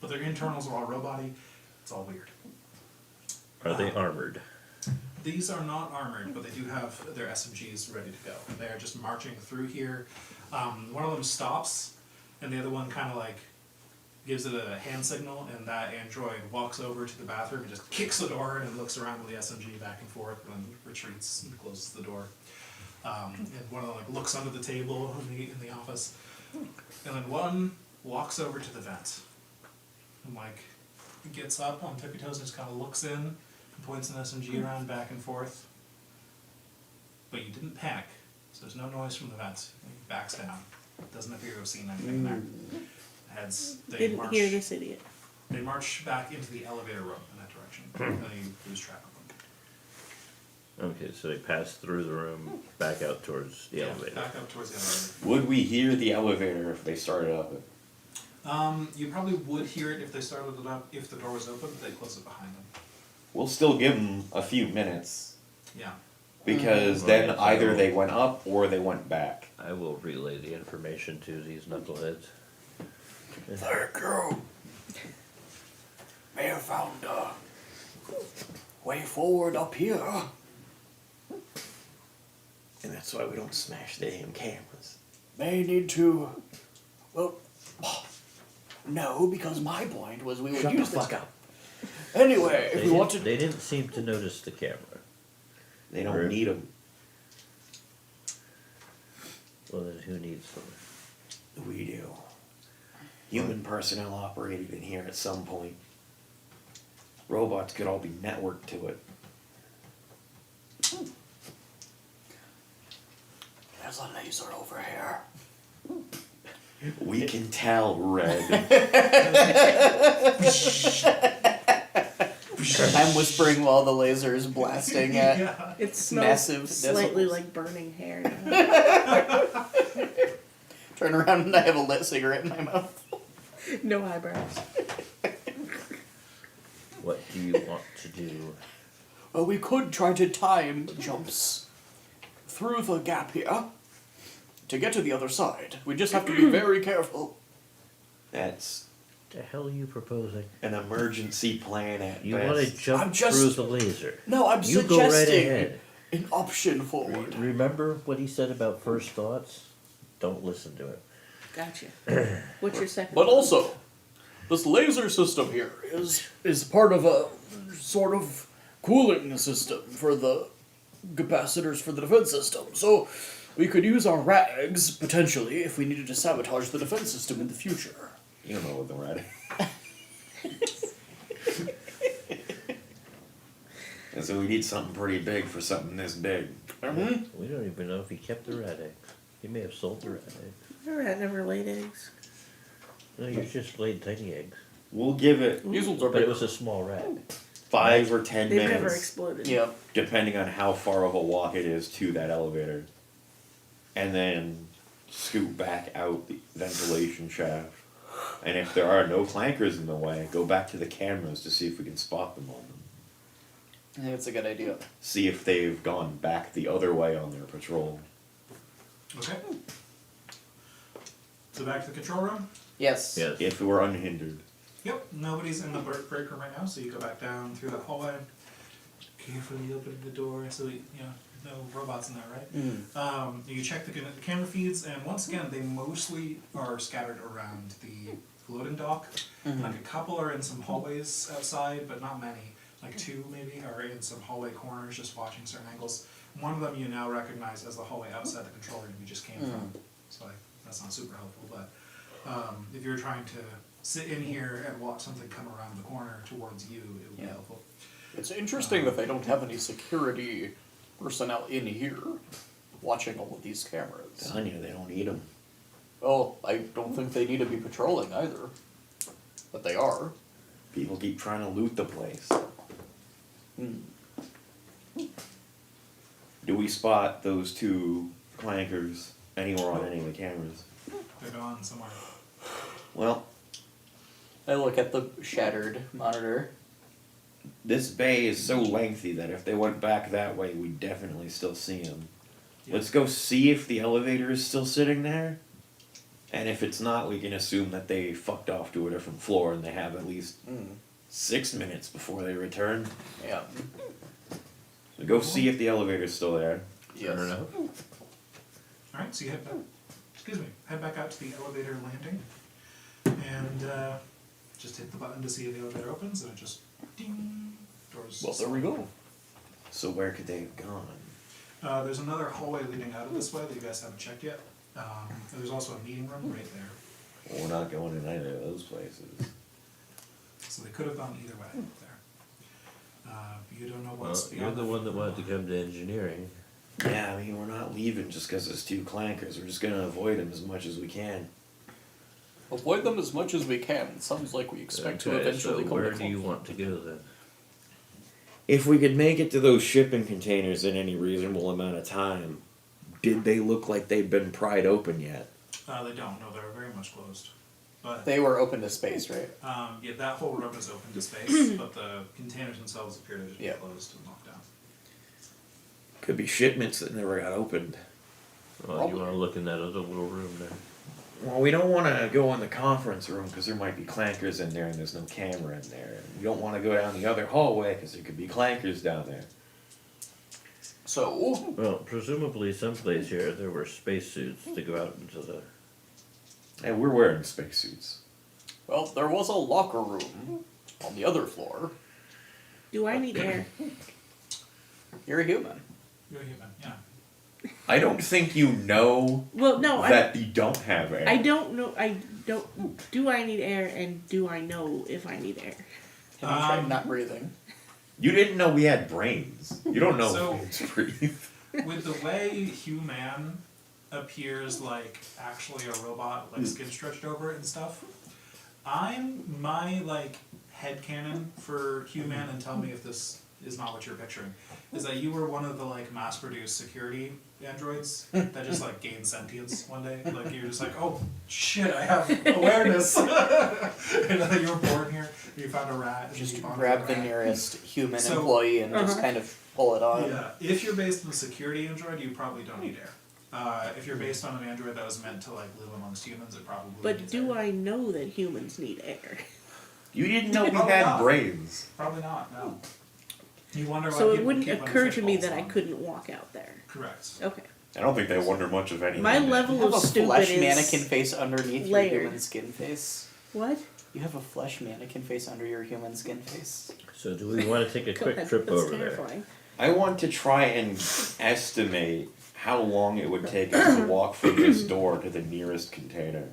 but their internals are all robot-y. It's all weird. Are they armored? These are not armored, but they do have their SMGs ready to go. They are just marching through here. One of them stops, and the other one kind of like gives it a hand signal, and that android walks over to the bathroom and just kicks the door and looks around with the SMG back and forth, and then retreats and closes the door. And one of them like looks under the table in the office, and then one walks over to the vent and like gets up on tippy toes and just kind of looks in and points an SMG around back and forth. But you didn't panic, so there's no noise from the vent. He backs down. Doesn't appear to have seen anything there. They Didn't march. hear this idiot. They march back into the elevator room in that direction, and then you lose track of them. Okay, so they pass through the room, back out towards the elevator. Back up towards the elevator. Would we hear the elevator if they started up? You probably would hear it if they started it up if the door was open, but they close it behind them. We'll still give them a few minutes, Yeah. because then Right, either so- they went up or they went back. I will relay the information to these knuckleheads. Thank you. May have found a way forward up here. And that's why we don't smash the damn cameras. May need to. Well, no, because my point was we would Shut the use this. fuck up. Anyway, if we want to. They didn't seem to notice the camera. They don't Right. need them. Well, then who needs them? We do. Human personnel operated in here at some point. Robots could all be networked to it. There's a laser over here. We can tell, Red. I'm whispering while the laser is blasting at. Yeah. It smells Massive slightly decibels. like burning hair now. Turn around and I have a lit cigarette in my mouth. No eyebrows. What do you want to do? Well, we could try to time jumps through the gap here to get to the other side. We just have to be very careful. That's The hell are you proposing? an emergency plan at You best. want to jump I'm just- through the laser. No, I'm You go right suggesting ahead. an option forward. Remember what he said about first thoughts? Don't listen to it. Gotcha. What's your second? But also, this laser system here is part of a sort of cooling system for the capacitors for the defense system. So we could use our rags, potentially, if we needed to sabotage the defense system in the future. You don't know what the Red. And so we need something pretty big for something this big. Mm-hmm. We don't even know if he kept the rat eggs. He may have sold the rat eggs. The rat never laid eggs. No, you just laid tiny eggs. We'll give it. These ones are But it bigger. was a small rat. 5 or 10 They've minutes. never exploded. Yep. Depending on how far of a walk it is to that elevator. And then scoot back out the ventilation shaft. And if there are no clankers in the way, go back to the cameras to see if we can spot them on them. I think it's a good idea. See if they've gone back the other way on their patrol. Okay. So back to the control room? Yes. Yes. If we're unhindered. Yep, nobody's in the break room right now, so you go back down through that hallway. Carefully open the door so no robots in there, right? You check the camera feeds, and once again, they mostly are scattered around the loading dock. Like a couple are in some hallways outside, but not many. Like 2 maybe are in some hallway corners just watching certain angles. One of them you now recognize as the hallway outside the control room you just came from. So that's not super helpful, but if you're trying to sit in here and watch something come around the corner towards you, it would be helpful. It's interesting that they don't have any security personnel in here watching all of these cameras. Telling you, they don't need them. Well, I don't think they need to be patrolling either. But they are. People keep trying to loot the place. Do we spot those 2 clankers anywhere on any of the cameras? They're gone somewhere. Well, I look at the shattered monitor. this bay is so lengthy that if they went back that way, we'd definitely still see them. Yeah. Let's go see if the elevator is still sitting there. And if it's not, we can assume that they fucked off to a different floor and they have at least 6 minutes before they return. Yeah. So go see if the elevator's still there. Yes. Turn it out. Alright, so you head back out to the elevator landing, and just hit the button to see if the elevator opens, and it just ding, doors. Well, there we go. So where could they have gone? There's another hallway leading out of this way that you guys haven't checked yet. There's also a meeting room right there, Well, we're not going in either of those places. so they could have gone either way there. You don't know Well, what's you're beyond the one that wanted to come to engineering. Yeah, I mean, we're not leaving just because there's 2 clankers. We're just gonna avoid them as much as we can. Avoid them as much as we can. Sounds like we expect to Okay, eventually so come where to do you want to go then? If we could make it to those shipping containers in any reasonable amount of time, did they look like they'd been pried open yet? They don't. No, they're very much closed. But They were open to space, right? yeah, that whole room is open to space, but the containers themselves appear to just be Yeah. closed and locked down. Could be shipments that never got opened. Well, you Probably. want to look in that other little room there. Well, we don't want to go in the conference room because there might be clankers in there and there's no camera in there. We don't want to go down the other hallway because there could be clankers down there. So, Well, presumably someplace here there were spacesuits to go out into the. And we're wearing spacesuits. well, there was a locker room on the other floor. Do I need air? You're a human. You're human, yeah. I don't think you know Well, no, that you don't have air. I don't know. I don't. Do I need air, and do I know if I need air? Have you tried not breathing? You didn't know we had brains. You don't know So- to breathe. With the way human appears like actually a robot, like skin stretched over it and stuff, my headcanon for human, and tell me if this is not what you're picturing, is that you were one of the mass produced security androids that just gained sentience one day. Like you're just like, oh shit, I have awareness. And then you were born here, you found a rat, and Just you bonded grab with the rat. nearest human So- employee and just kind of pull it on. Yeah, if you're based on a security android, you probably don't need air. If you're based on an android that was meant to live amongst humans, it probably But needs do air. I know that humans need air? You didn't know we Probably had not. brains. Probably not, no. You wonder why So it people wouldn't keep occur letting to me fish that I balls couldn't walk out there. on. Correct. Okay. I don't think they wonder much of anything. My You level have of a stupid flesh is mannequin face underneath layered. your human skin face. What? You have a flesh mannequin face under your human skin face. So do we want to take a quick God, trip that's over there? terrifying. I want to try and estimate how long it would take us to walk from this door to the nearest container.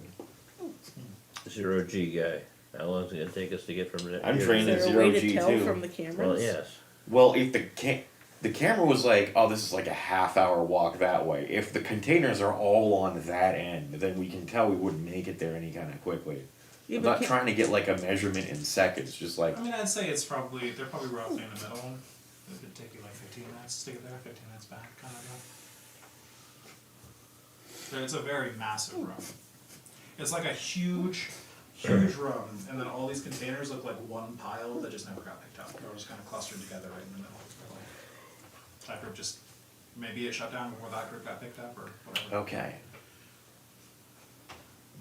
0G guy. How long is it going to take us to get from there? I'm here to trained Is in there a way to 0G tell too. from the cameras? Well, yes. Well, if the camera was like, oh, this is like a half-hour walk that way. If the containers are all on that end, then we can tell we wouldn't make it there any kind of quickly. I'm but not can- trying to get like a measurement in seconds, just like I mean, I'd say they're probably roughly in the middle. It could take you like 15 minutes to get there, 15 minutes back, kind of deal. It's a very massive room. It's like a huge room, and then all these containers look like one pile that just never got picked up. They're just kind of clustered together right in the middle. That group just, maybe it shut down before that group got picked up, or whatever. okay.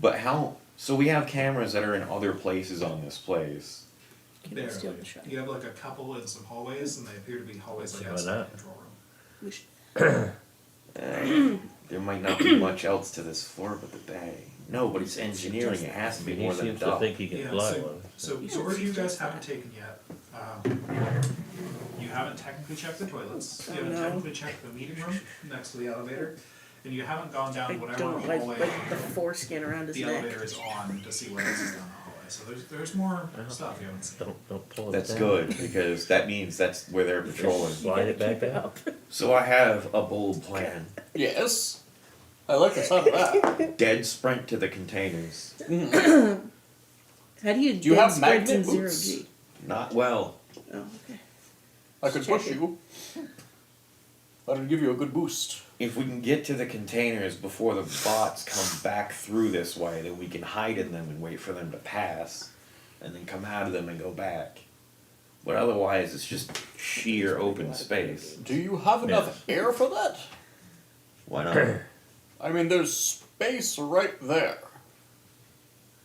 But how? So we have cameras that are in other places on this place. Can you steal Barely. the shot? You have like a couple in some hallways, and they appear to be hallways like Why outside the not? control room. We should, There might not be much else to this floor but the bay. No, but it's engineering. It has to be He more than a seems to dock. think he can Yeah, fly so, one. so You doors should you guys suggest haven't that. taken yet. You haven't technically checked the toilets. You Oh, haven't no. technically checked the meeting room next to the elevator, and you haven't gone I down whatever don't hallway like the foreskin around his the neck. elevator is on to see what else is down the hallway. So there's more stuff you haven't seen. Don't pull it That's down. good because that means that's where they're patrolling. Slide it back Keep it up. up. So I have a bold plan. Yes. I like the sound of that. Dead sprint to the containers. How do you Do you dead have sprint in magnet zero boots? G? Not well. Oh, okay. I could push you. That'll give you a good boost. If we can get to the containers before the bots come back through this way, then we can hide in them and wait for them to pass, and then come out of them and go back. But otherwise, it's just sheer open space. Do you have enough air for that? Why not? I mean, there's space right there.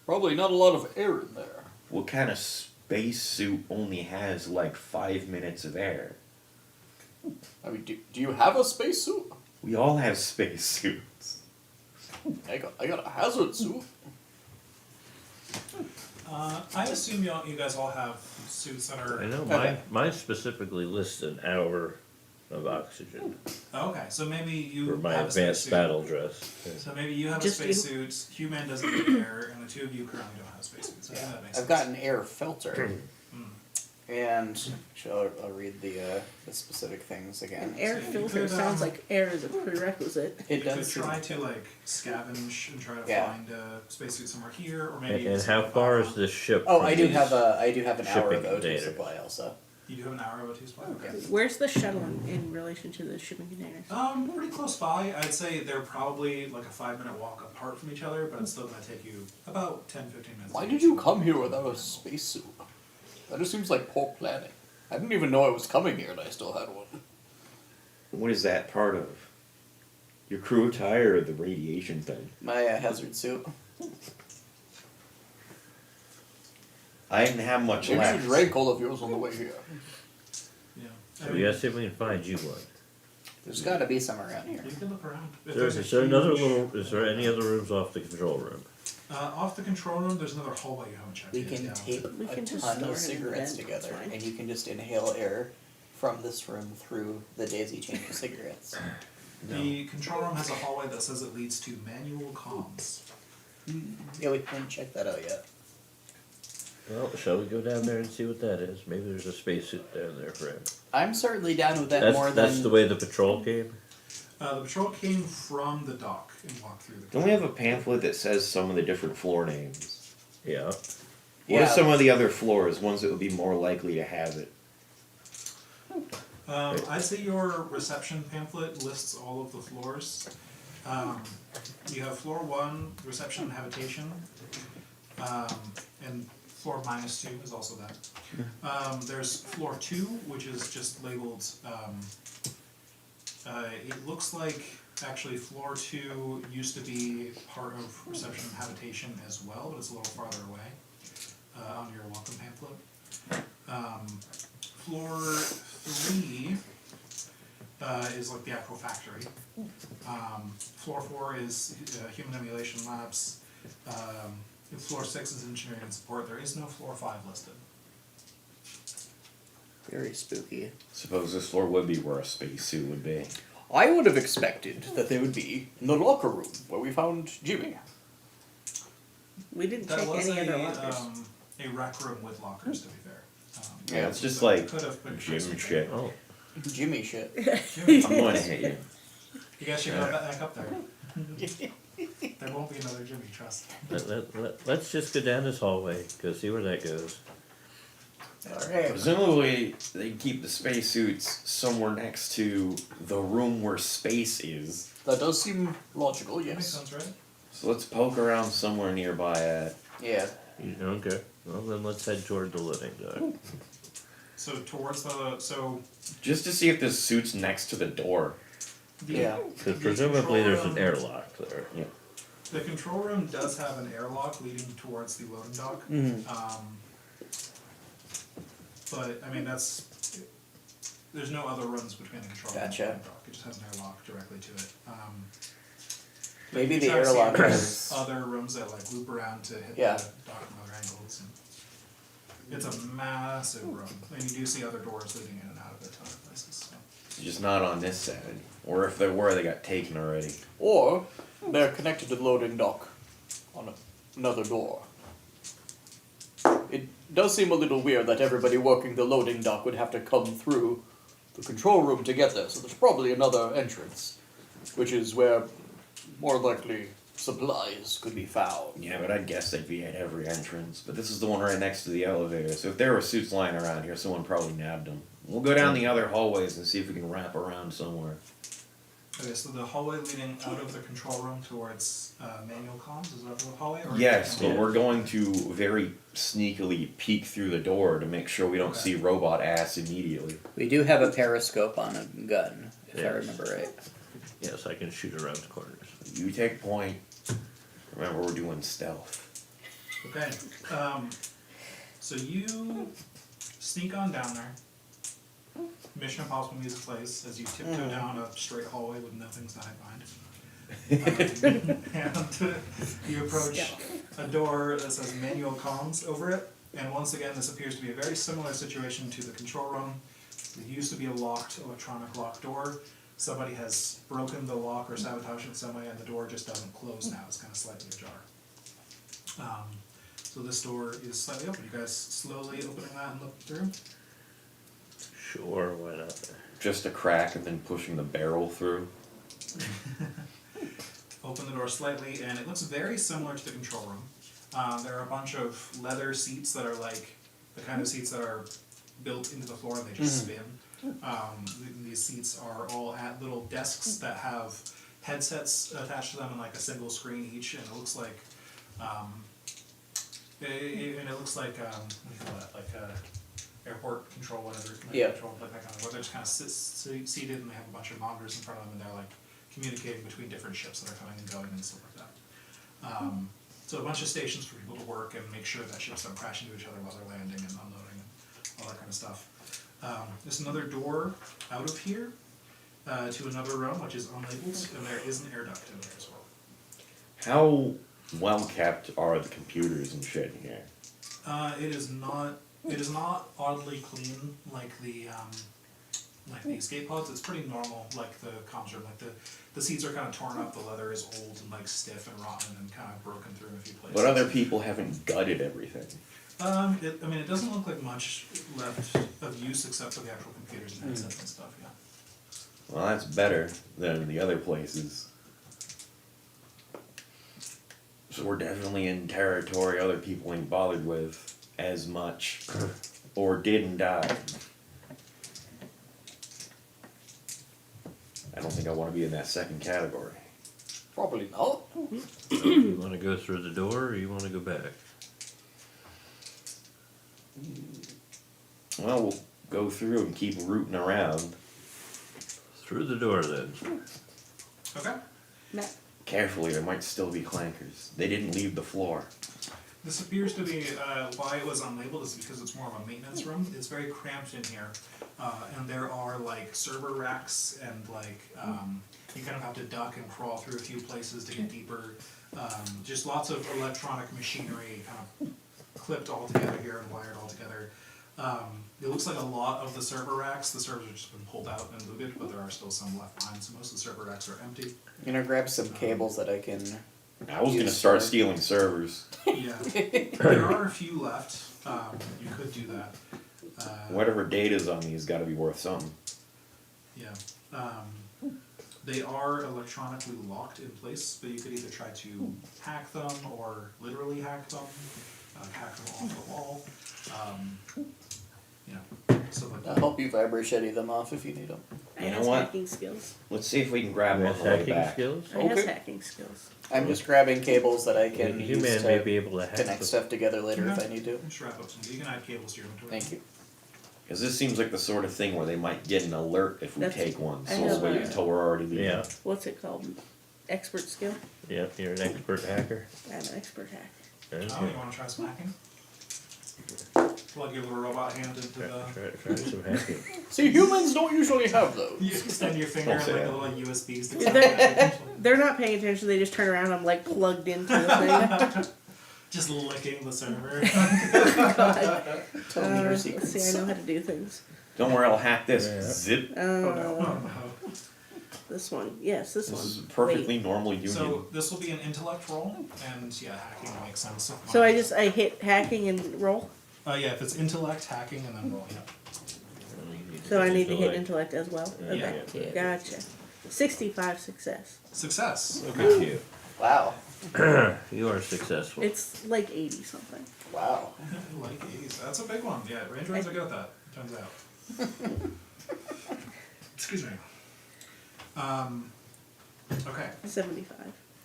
Probably not a lot of air in there. What kind of spacesuit only has like 5 minutes of air? I mean, do you have a spacesuit? We all have spacesuits. I got a hazard suit. I assume you guys all have suits that are. I know, Okay. mine specifically lists an hour of oxygen Oh, okay, so maybe you for my have a advanced spacesuit. battle dress. So maybe you have Just a you. spacesuit, Hugh-Man doesn't get air, and the two of you currently don't have spacesuits. So I think that makes I've sense. got an air filter, Hmm. and I'll read the specific things again. An air So you filter could, sounds like air is a prerequisite. It You could does. try to like scavenge and try to Yeah. find a spacesuit somewhere here, or maybe. And it's how like far a- is this ship? Oh, from I do these? have an hour shipping of O2 containers. supply also. You do have an hour of O2 supply. Okay. Where's the shuttle in relation to the shipping containers? Pretty close by. I'd say they're probably like a 5-minute walk apart from each other, but it's still gonna take you about 10-15 minutes. Why to did get you to come here without a spacesuit? That just seems like poor planning. I didn't even know I was coming here and I still had one. What is that part of? Your crew attire or the radiation thing? My hazard suit. I didn't have much Maybe you left. drank all of yours on the way here. Yeah. So we gotta see if we can find you one. There's got to be some around here. You can look around. If Is there's a there another huge- little? Is there any other rooms off the control room? Off the control room, there's another hallway you haven't checked We yet. can Yeah. tape We a can just ton store of it in the cigarettes vent, it's together, fine. and you can just inhale air from this room through the daisy chain of cigarettes. The control room has a hallway that says it leads to manual comms. Yeah, we haven't checked that out yet. Well, shall we go down there and see what that is? Maybe there's a spacesuit down there for him. I'm certainly down with that more That's than. the way the patrol came. The patrol came from the dock and walked through the. Don't we have a pamphlet that says some of the different floor names? Yeah. What Yeah. are some of the other floors, ones that would be more likely to have it? I'd say your reception pamphlet lists all of the floors. You have floor 1, reception and habitation, and floor -2 is also that. There's floor 2, which is just labeled. It looks like actually floor 2 used to be part of reception and habitation as well, but it's a little farther away on your welcome pamphlet. Floor 3 is like the actual factory. Floor 4 is human emulation labs. And floor 6 is engineering and support. There is no floor 5 listed. Very spooky. Suppose this floor would be where a spacesuit would be. I would have expected that they would be in the locker room where we found Jimmy. We didn't That check was any other lockers. a rec room with lockers, to be fair. Yeah, it's just so like could have been gym Christmas shit. Day. Oh. Jimmy shit. Jimmy, I'm going to hit you. you guys should go back up there. There won't be another Jimmy, trust. Let's just go down this hallway, go see where that goes. Alright. Presumably, they keep the spacesuits somewhere next to the room where space is. That does seem logical, That makes yes. sense, right? So let's poke around somewhere nearby. Yeah. You don't care? Well, then let's head toward the loading dock. So towards the, Just to see if this suit's next to the door. Yeah. Because The presumably there's an control room- airlock there. Yeah. The control room does have an airlock leading towards the loading dock. But, I mean, there's no other rooms between the control room and the Gotcha. loading dock. It just has an airlock directly to it. Maybe You the try to see airlock if there's is. other rooms that like loop around to hit Yeah. the dock from other angles. And it's a massive room, and you do see other doors leading in and out of it to other places. So. Just not on this side. Or if there were, they got taken already. Or they're connected to the loading dock on another door. It does seem a little weird that everybody working the loading dock would have to come through the control room to get there, so there's probably another entrance, which is where more likely supplies could be found. Yeah, but I'd guess they'd be at every entrance. But this is the one right next to the elevator, so if there were suits lying around here, someone probably nabbed them. We'll go down the other hallways and see if we can wrap around somewhere. Okay, so the hallway leading out of the control room towards manual comms, is that the hallway? Or Yes, but Yeah. we're going to very sneakily peek through the door to make sure we don't Okay. see robot ass immediately. We do have a periscope on a gun, if I Yes. remember right. Yes, I can shoot around the corners. You take point. Remember, we're doing stealth. Okay, so you sneak on down there. Mission Impossible music plays as you tiptoe down a straight hallway with nothing's to hide behind. And you approach a door that says manual comms over it. And once again, this appears to be a very similar situation to the control room. It used to be a locked electronic lock door. Somebody has broken the lock or sabotaged it in some way, and the door just doesn't close now. It's kind of slightly ajar. So this door is slightly open. You guys slowly opening that and looking through. Sure, why not? Just a crack and then pushing the barrel through. Open the door slightly, and it looks very similar to the control room. There are a bunch of leather seats that are like the kind of seats that are built into the floor and they just spin. These seats are all at little desks that have headsets attached to them and like a single screen each, and it looks like what do you call that, like airport control, whatever, Yeah. control, like that kind of, where they're just kind of seated and they have a bunch of monitors in front of them and they're like communicating between different ships that are coming and going and stuff like that. So a bunch of stations for people to work and make sure that ships don't crash into each other while they're landing and unloading and all that kind of stuff. There's another door out of here to another room which is unlabeled, and there is an air duct in there as well. How well kept are the computers and shit in here? It is not oddly clean like the escape pods. It's pretty normal like the comms room. Like the seats are kind of torn up, the leather is old and like stiff and rotten and kind of broken through in a few places. But other people haven't gutted everything. It doesn't look like much left of use except for the actual computers and headsets and stuff, yeah. Well, that's better than the other places. So we're definitely in territory other people ain't bothered with as much, or didn't die. I don't think I want to be in that second category. Probably not. So you want to go through the door, or you want to go back? Well, we'll go through and keep rooting around. Through the door, then. Okay. No. Carefully, there might still be clankers. They didn't leave the floor. This appears to be, why it was unlabeled is because it's more of a maintenance room. It's very cramped in here. And there are like server racks and like, you kind of have to duck and crawl through a few places to get deeper. Just lots of electronic machinery kind of clipped all together here and wired all together. It looks like a lot of the server racks, the servers have just been pulled out and looted, but there are still some left behind, so most of the server racks are empty. I'm gonna grab some cables that I can. I was gonna use start for- stealing servers. Yeah, there are a few left. You could do that. Whatever data's on these got to be worth something. Yeah. They are electronically locked in place, but you could either try to hack them or literally hack them off the wall. You know, stuff like I'll that. help you vibration them off if you need them. I You know has what? hacking skills. Let's see if we can grab You them on have the way hacking back. skills? I has Okay. hacking skills. I'm just grabbing cables that I can You use man may to be able to hack connect the- stuff together later if Yeah. I need to. Just wrap up some. You can add cables to your inventory. Thank you. Because this seems like the sort of thing where they might get an alert if we That's- take one. I So we'll have wait a- until we're already leaving. Yeah, What's it called? Expert skill? yep, you're an expert hacker. I'm an expert hack. Oh, Okay. you want to try some hacking? Plug your little robot hand into Try, the. try some hacking. See, humans don't usually have those. You extend your finger Don't and say like that. a little USB sticks Yeah, out. they're- They're not paying attention, they just turn around, I'm like plugged into the thing. Just licking the server. Tell me your See, secrets. I know how to do things. Don't worry, I'll hack this. Yeah. Zip. Oh no. Oh, no. This one, yes, this This one. is perfectly Wait. normal union. So this will be an intellect roll, and yeah, hacking makes sense. So I hit hacking and roll. Yeah, if it's intellect, hacking, and then roll. Yeah. So I need to hit intellect as well. Yeah, Okay, yeah. gotcha. 65 success. Success. Good Okay. you. Wow. You are successful. It's like 80 something. Wow. Like 80s. That's a big one. Yeah, range runners are good at that. Turns out. Excuse me. Okay. 75.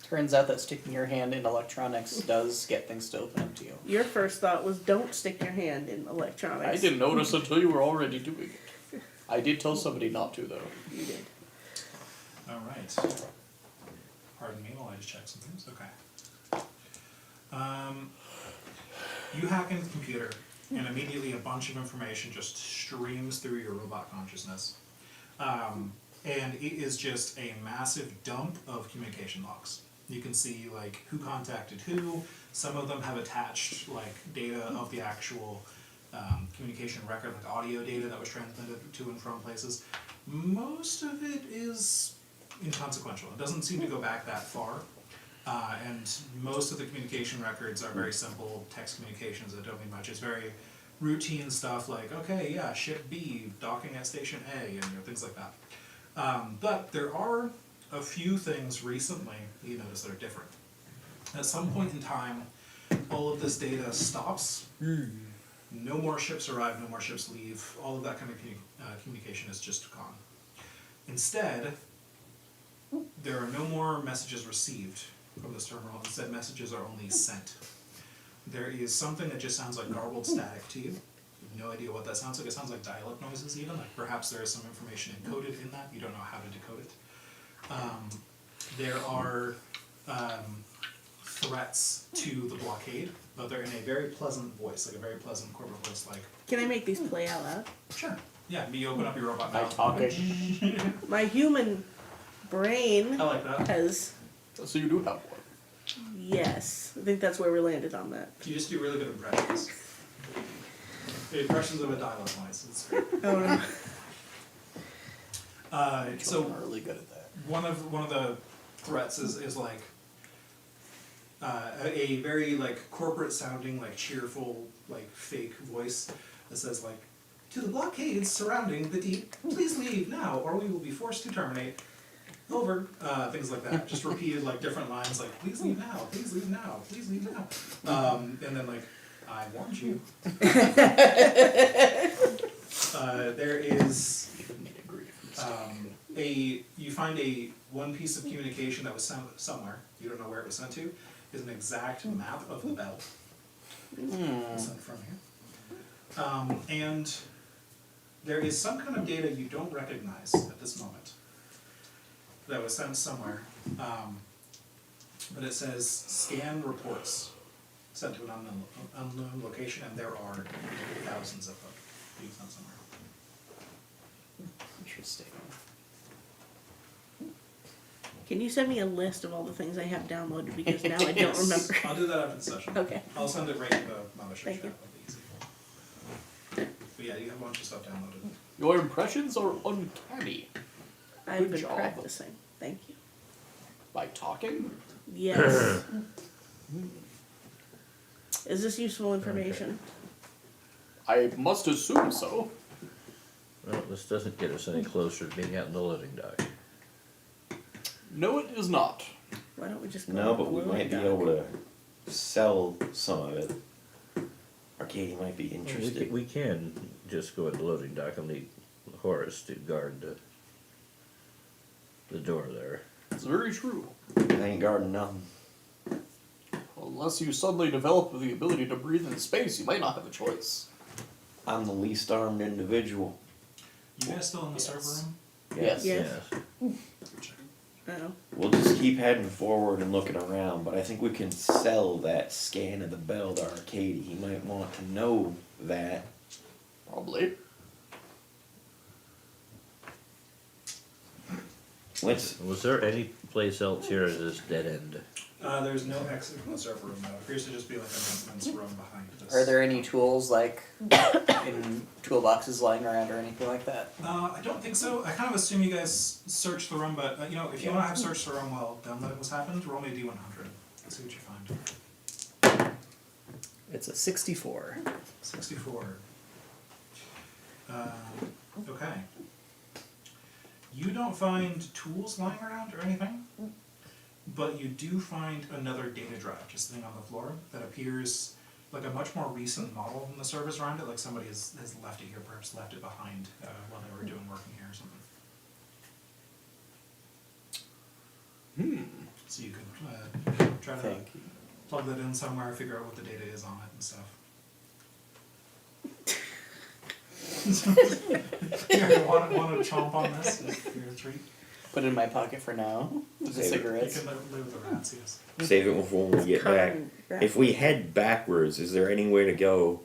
Turns out that sticking your hand in electronics does get things to open up to you. Your first thought was don't stick your hand in electronics. I didn't notice until you were already doing it. I did tell somebody not to, though. You did. All right. Pardon me while I just check some things. Okay. You hack into the computer, and immediately a bunch of information just streams through your robot consciousness. And it is just a massive dump of communication logs. You can see like who contacted who. Some of them have attached like data of the actual communication record, like audio data that was transmitted to and from places. Most of it is inconsequential. It doesn't seem to go back that far. And most of the communication records are very simple text communications that don't mean much. It's very routine stuff like, okay, yeah, ship B docking at station A, and things like that. But there are a few things recently that you notice that are different. At some point in time, all of this data stops. No more ships arrive, no more ships leave. All of that kind of communication is just gone. Instead, there are no more messages received from this terminal. Instead, messages are only sent. There is something that just sounds like garbled static to you. You have no idea what that sounds like. It sounds like dial-up noises even. Like perhaps there is some information encoded in that. You don't know how to decode it. There are threats to the blockade, but they're in a very pleasant voice, like a very pleasant corporate voice, like, Can I make these play out loud? sure. Yeah, you open up your robot By mouth. talking. My human brain I like that. has. So you do have one. Yes. I think that's where we landed on that. You just do really good impressions. The impressions of a dial-up noise. It's great. Oh no. So I'm really good at that. one of the threats is like a very like corporate sounding, like cheerful, like fake voice that says like, to the blockades surrounding the deep, please leave now or we will be forced to terminate. Over, things like that. Just repeated like different lines like, please leave now, please leave now, please leave now. And then like, I warned you. There is Give me a grief. you find a one piece of communication that was sent somewhere, you don't know where it was sent to, is an exact map of the bell. Sent from here. And there is some kind of data you don't recognize at this moment that was sent somewhere, but it says scan reports sent to an unknown location, and there are thousands of them being sent somewhere. Interesting. Can you send me a list of all the things I have downloaded because now I don't Yes, remember. I'll do that after the session. Okay. I'll send it right to the Mothership Thank chat. you. That'll be easy. But yeah, you have a bunch of stuff downloaded. Your impressions are uncanny. I've Good been job. practicing. Thank you. By talking? Yes. Is this useful information? I must assume so. Well, this doesn't get us any closer to being out in the loading dock. No, it is not. Why don't we just go No, on but the we loading might be dock? able to sell some of it. Arcady might be Well, interested. we can just go at the loading dock and leave Horace to guard the door there. It's very true. I ain't guarding nothing. Unless you suddenly develop the ability to breathe in space, you might not have a choice. I'm the least armed individual. You guys still in the server room? Yes. Yes. Good check. Oh. We'll just keep heading forward and looking around, but I think we can sell that scan of the bell to Arcady. He might want to know that. Probably. Let's. Was there any place else here at this dead end? There's no exit from the server room though. It appears to just be like a maintenance room behind this. Are there any tools like in toolboxes lying around or anything like that? I don't think so. I kind of assume you guys searched the room, but you know, if you want to have searched the room while done letting what's happened, roll me a d100. Let's see what you find. It's a 64. 64. Okay. You don't find tools lying around or anything, but you do find another data drive just sitting on the floor that appears like a much more recent model than the servers around it, like somebody has left it here, perhaps left it behind while they were doing working here or something. So you could try to Thank you. plug that in somewhere, figure out what the data is on it and stuff. Here, want to chomp on this for your treat? Put it in my pocket for now. With the Save it. You cigarettes. can live with the rats, yes. Save it for when we get back. Common rat. If we head backwards, is there any way to go?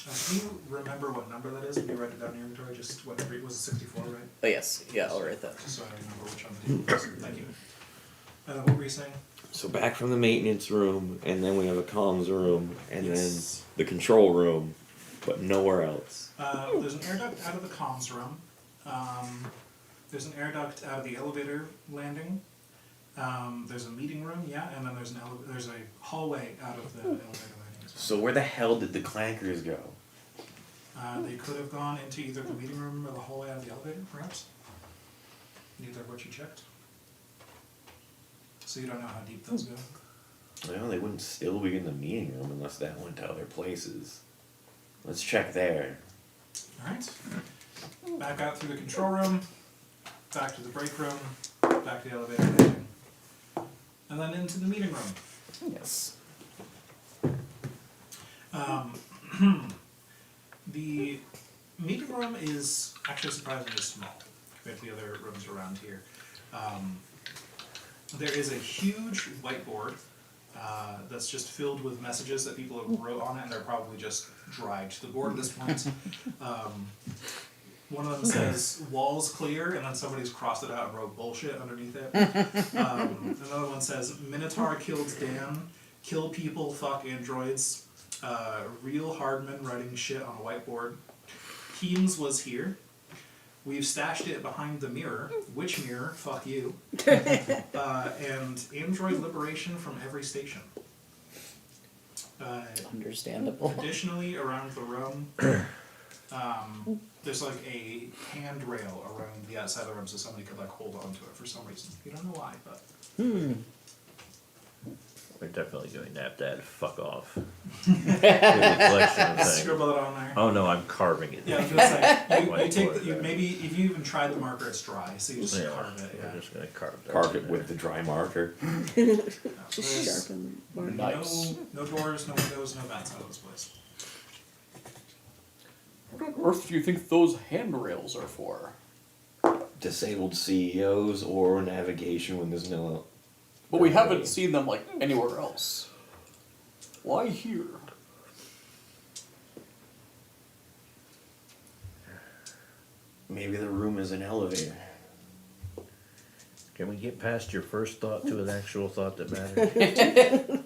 Can you remember what number that is? Can you write it down in your inventory? Just what was it 64, right? Oh, yes. Yeah, I'll write that. Just so I remember which one it is. Thank you. What were you saying? So back from the maintenance room, and then we have a comms room, and Yes. then the control room, but nowhere else. There's an air duct out of the comms room. There's an air duct out of the elevator landing. There's a meeting room, yeah, and then there's a hallway out of the elevator landing as well. So where the hell did the clankers go? They could have gone into either the meeting room or the hallway out of the elevator, perhaps. Neither of what you checked. So you don't know how deep those go. Well, they wouldn't still be in the meeting room unless that went to other places. Let's check there. Alright. Back out through the control room, back to the break room, back to the elevator landing, and then into the meeting room. Yes. The meeting room is actually surprisingly small compared to the other rooms around here. There is a huge whiteboard that's just filled with messages that people have wrote on it, and they're probably just dragged to the board at this point. One of them says "walls clear," and then somebody's crossed it out and wrote bullshit underneath it. Another one says "Minotaur killed Dan, kill people, fuck androids." Real Hardman writing shit on a whiteboard. Keems was here. We've stashed it behind the mirror. Which mirror? Fuck you. And android liberation from every station. Understandable. Additionally, around the room, there's like a handrail around the outside of the room so somebody could like hold on to it for some reason. You don't know why, but We're definitely going to have to add "fuck off." To the collection of things. scribble it on there. Oh no, I'm carving it. Yeah, I was gonna say, you take Whiteboard, the, yeah. maybe if you even tried the marker, it's dry, so you just Yeah, carve it. Yeah. we're just gonna carve that. Carve in it with the there. dry marker. Just There's sharpen. Or Nice. no doors, no windows, no vents out of this place. What on earth do you think those handrails are for? Disabled CEOs or navigation when there's no. But we haven't seen them like anywhere else. Why here? Maybe the room is an elevator. Can we get past your first thought to an actual thought that matters?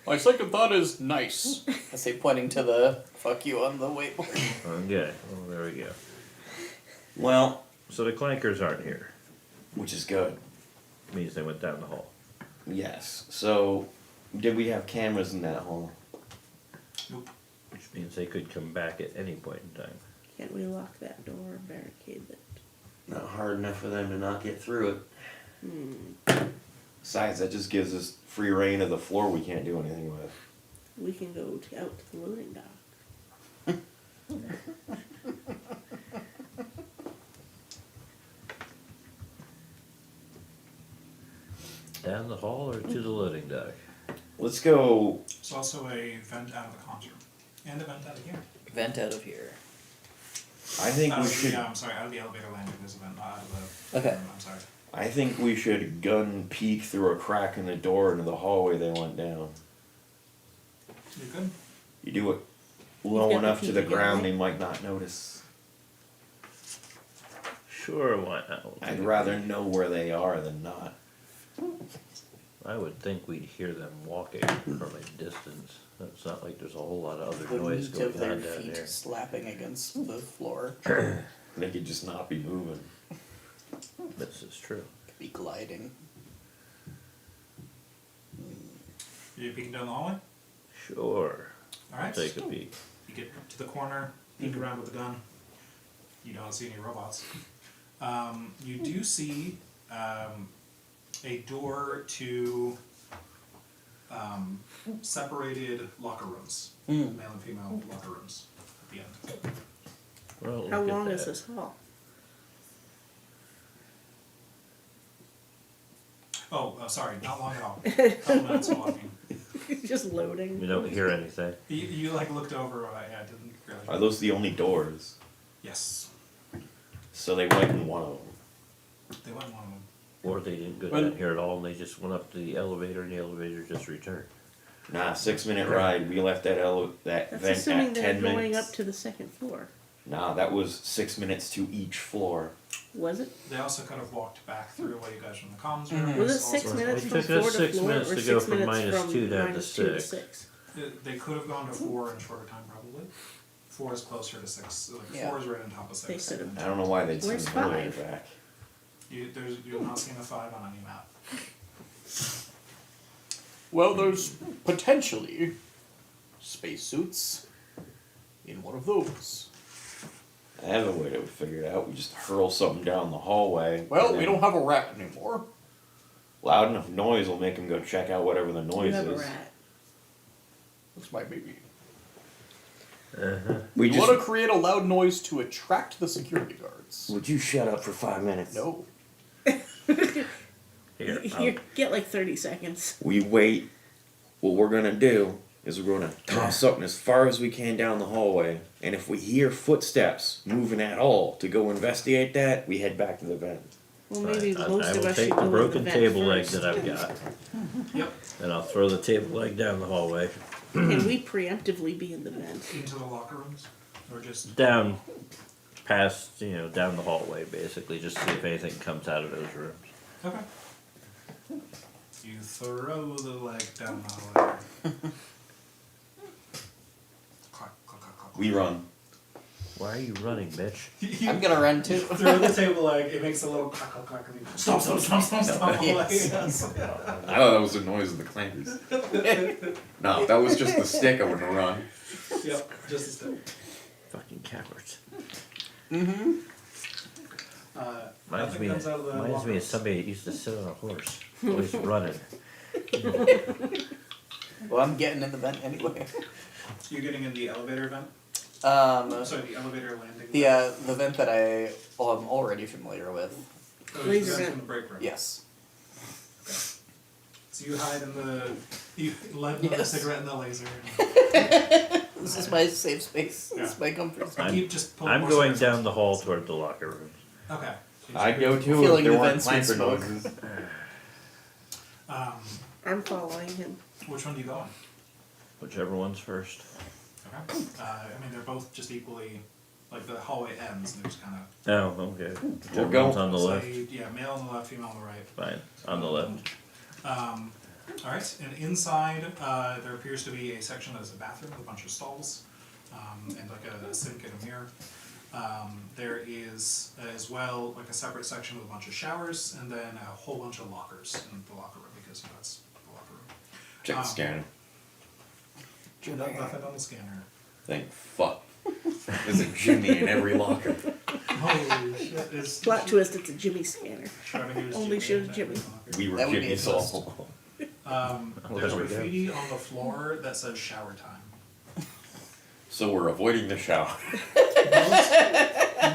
My second thought is nice. I say pointing to the fuck you on the whiteboard. Okay, well, there we go. Well, So the clankers aren't here. which is good. Means they went down the hall. Yes. So, did we have cameras in that hall? Nope. Which means they could come back at any point in time. Can't we lock that door and barricade it? Not hard enough for them to not get through it. Besides, that just gives us free reign of the floor we can't do anything with. We can go out to the loading dock. Down the hall or to the loading dock? Let's go. There's also a vent out of the comms room. And a vent out of here. Vent out of here. I think Out we of should. I'm sorry, out of the elevator landing, there's a vent, not out of the Okay. room, I'm sorry. I think we should gun peek through a crack in the door into the hallway they went down. You good? You do it low got the enough to peek the again, ground, right? they might not notice. Sure, why not? I'd rather know where they are than not. I would think we'd hear them walking from a distance. It's not like there's a whole lot of other The noise beat going of their on down feet there. slapping against the floor. They could just not be moving. This is true. Could be gliding. Are you peeking down the hallway? Sure. Alright. Take a peek. You get up to the corner, peek around with the gun. You don't see any robots. You do see a door to separated locker rooms, male and female locker rooms at the end. Well, How look at long that. is this hall? Oh, sorry, not long at all. Couple minutes of walking. Just We loading. don't hear anything. You like looked over. Yeah, didn't realize. Are those the only doors? Yes, So they went in one of them. they went in one of them. Or they didn't go Well- down here at all and they just went up to the elevator and the elevator just returned. Nah, 6-minute ride. We left that that That's vent assuming at they're 10 going minutes. up to the second floor. Nah, that was 6 minutes to each floor. Was it? They also kind of walked back through while you guys were in the comms room. Was it There's 6 also- minutes It from took us floor to 6 floor, minutes or to 6 go from minutes -2 from down to -2 to 6. 6? They could have gone to 4 in a shorter time, probably. 4 is closer to 6. Like Yeah. 4 is right on top of 6. They could have. I don't know why they'd send Where's the elevator 5? back. You're not seeing a 5 on any map. Well, there's potentially spacesuits in one of those. I have a way to figure it out. We just hurl something down the hallway. Well, and we then don't have a rat anymore. Loud enough noise will make them go check out whatever the You noise have a is. rat. That's my baby. We You just. want to create a loud noise to attract the security guards. Would you shut up for 5 minutes? No. Here, You get like 30 seconds. We wait. What we're gonna do is we're gonna toss something as far as we can down the hallway, and if we hear footsteps moving at all to go investigate that, we head back to the vent. Well, maybe I most of will us take should the go broken in the table vent leg first. that I've got Yep. and I'll throw the table leg down the hallway. Can we preemptively be in the vent? Into the locker rooms? Or just. Down past, down the hallway basically, just to see if anything comes out of those rooms. Okay. You throw the leg down the hallway. Clack, clack, clack, clack. We run. Why are you running, bitch? You I'm gonna run too. throw the table leg, it makes a little clack, clack, clack, and you stop, stop, stop, stop, stop. Yes. Yes. I thought that was the noise of the clankers. No, that was just the stick I would run. Yep, just a step. Fucking cowards. Nothing comes out of the Reminds locker me of rooms. somebody that used to sit on a horse, always running. Well, I'm getting in the vent anyway. You're getting in the elevator vent? Sorry, the elevator landing. The vent that I'm already familiar with. Oh, Laser you guys vent. in the break room. Yes. Okay. So you hide in the. You light another Yes. cigarette in the laser. This is my safe space. This is Yeah. my comfort zone. I'm- Keep just pulling I'm more going cigarettes. down the hall toward the locker room. Okay. I'd go too if Feeling there the weren't vents with clanker smoke. noises. I'm following him. Which one do you go on? Whichever one's first. Okay. I mean, they're both just equally. Like the hallway ends, and there's kind of. Oh, okay. Whichever go. one's on the left. Yeah, male on the left, female on the right. Fine, on the left. Alright, and inside there appears to be a section that is a bathroom with a bunch of stalls and like a sink and a mirror. There is as well like a separate section with a bunch of showers and then a whole bunch of lockers in the locker room because that's the locker room. Check the scanner. Nothing on the scanner. Thank fuck. There's a Jimmy in every locker. Holy shit! It's Plot twist, it's a Jimmy scanner. Only Only shows Jimmy. We were That would be Jimmy's a twist. all. There's There we go. graffiti on the floor that says shower time. So we're avoiding the shower.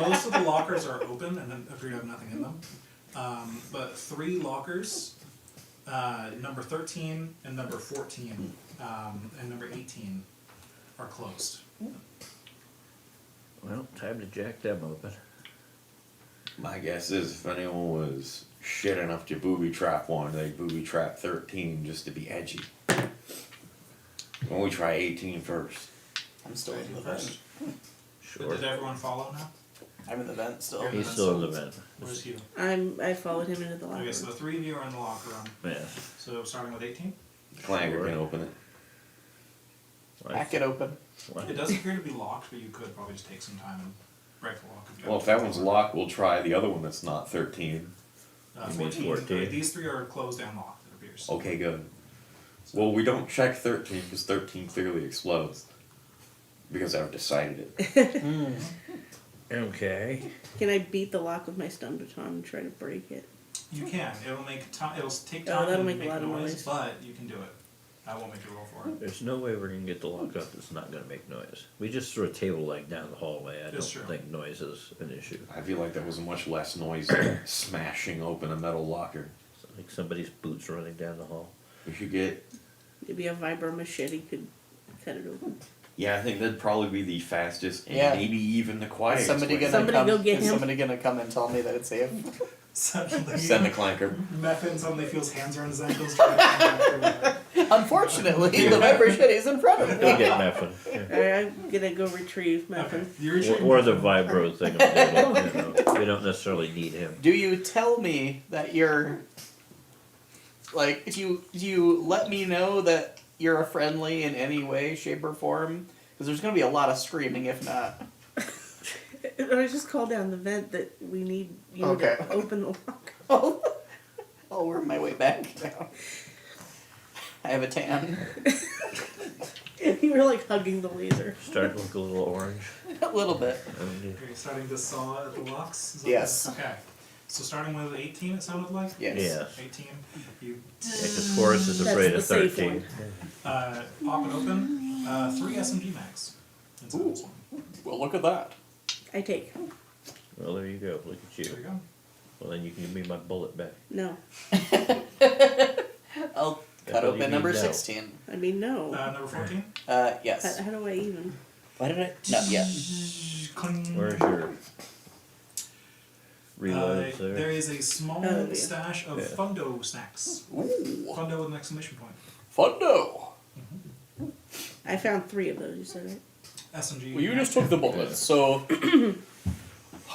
Most of the lockers are open and then appear to have nothing in them. But 3 lockers, number 13 and number 14, and number 18 are closed. Well, time to jack them open. My guess is if anyone was shit enough to booby trap one, they'd booby trap 13 just to be edgy. Why don't we try 18 first? I'm still in the vent. Sure. Did everyone follow now? I'm in the vent still. You're He's still in the vent. Where's you? I followed him into the locker Okay, so the 3 of you are in the locker room. Yeah. So starting with 18. Clanker can open it. Hack it open. It does appear to be locked, but you could probably just take some time and break the lock. and get Well, it. if that one's locked, we'll try the other one that's not 13. You mean 14. 14. These 3 are closed and locked, it appears. Okay, good. Well, we don't check 13 because 13 clearly explodes. Because I've decided it. Okay. Can I beat the lock with my stun baton and try to break it? You can. It'll make time. It'll take Oh, time that'll and make make a lot of noise, noise. but you can do it. I won't make you roll for it. There's no way we're gonna get the lock up that's not gonna make noise. We just threw a table leg down the hallway. I That's don't true. think noise is an issue. I feel like that was much less noise than smashing open a metal locker. It's like somebody's boots running down the hall. We should get. Maybe a vibro machete could cut it open. Yeah, I think that'd probably be the fastest and Yeah. maybe even the Is quietest. somebody way. gonna Somebody come? go get is him. somebody gonna come and tell me that it's safe? Suddenly, Send the clanker. Meffin suddenly feels hands around his ankles. Trying to come back Unfortunately, the vibro machete's in front of Go me. get Meffin. Yeah. I'm gonna go retrieve to okay. Muffin. You're Or the vibro thing. You know, we don't necessarily need him. Do you tell me that you're like? Do you let me know that you're a friendly in any way, shape, or form? Because there's gonna be a lot of screaming if not. I just called down the vent that we need you Okay. to open the lock. Oh, I'll work my way back now. I have a tan. You were like hugging the laser. Starting to look a little orange. A little bit. Okay, starting to saw at the locks. Is that Yes. good? Okay. So starting with 18, it sounded like. Yes. Yes. 18. You Because Forrest is That's afraid the of safe 13. pop it open. 3 SMG mags. Inside Ooh. this one. Well, look at that. I take. Well, there you go. Look at There you you. go. Well, then you can give me my bullet back. No. I'll That's cut all you open need number now. 16. I mean, no. Number 14. Yes. How do I even? Why did I? Not yet. Cling. Where's your reloads There there? is a small Oh, yeah. stash of Yeah. Fundo snacks. Ooh. Fundo with an exclamation point. Fundo. I found 3 of those. You said right? SMG. Well, you just took the bullets, so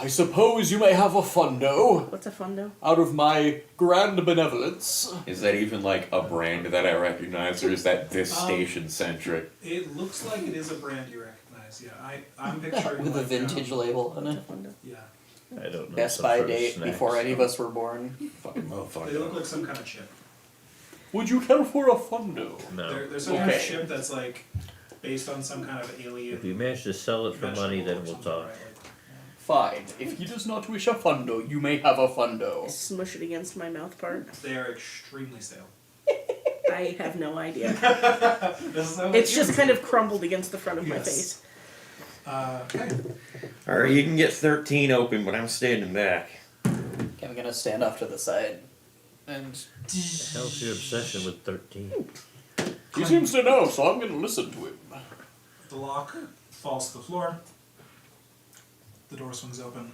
I suppose you may have a fundo What's a fundo? out of my grand benevolence. Is that even like a brand that I recognize, or is that this Um, station centric? It looks like it is a brand you recognize. Yeah, I'm picturing With a like, vintage label on What's it. a fundo? Yeah, I don't know. Best some by sort of date snacks. before any of us were born. Fucking they look motherfucker. like some kind of chip. Would you care for a fundo? No. There's some kind of Okay. chip that's like based on some kind of alien. If you manage to sell it for money, vegetable then or we'll something, talk. right? Fine. If he does not wish a fundo, you may have a fundo. Smush it against my mouth part. Like, they are extremely stale. I have no idea. This is how It's just kind of crumbled against the front of my Yes. face. Okay. Alright, you can get 13 open, but I'm standing back. Okay, I'm gonna stand off to the side. And The hell's your obsession with 13? He seems to know, so I'm gonna listen to him. The lock falls to the floor. The door swings open.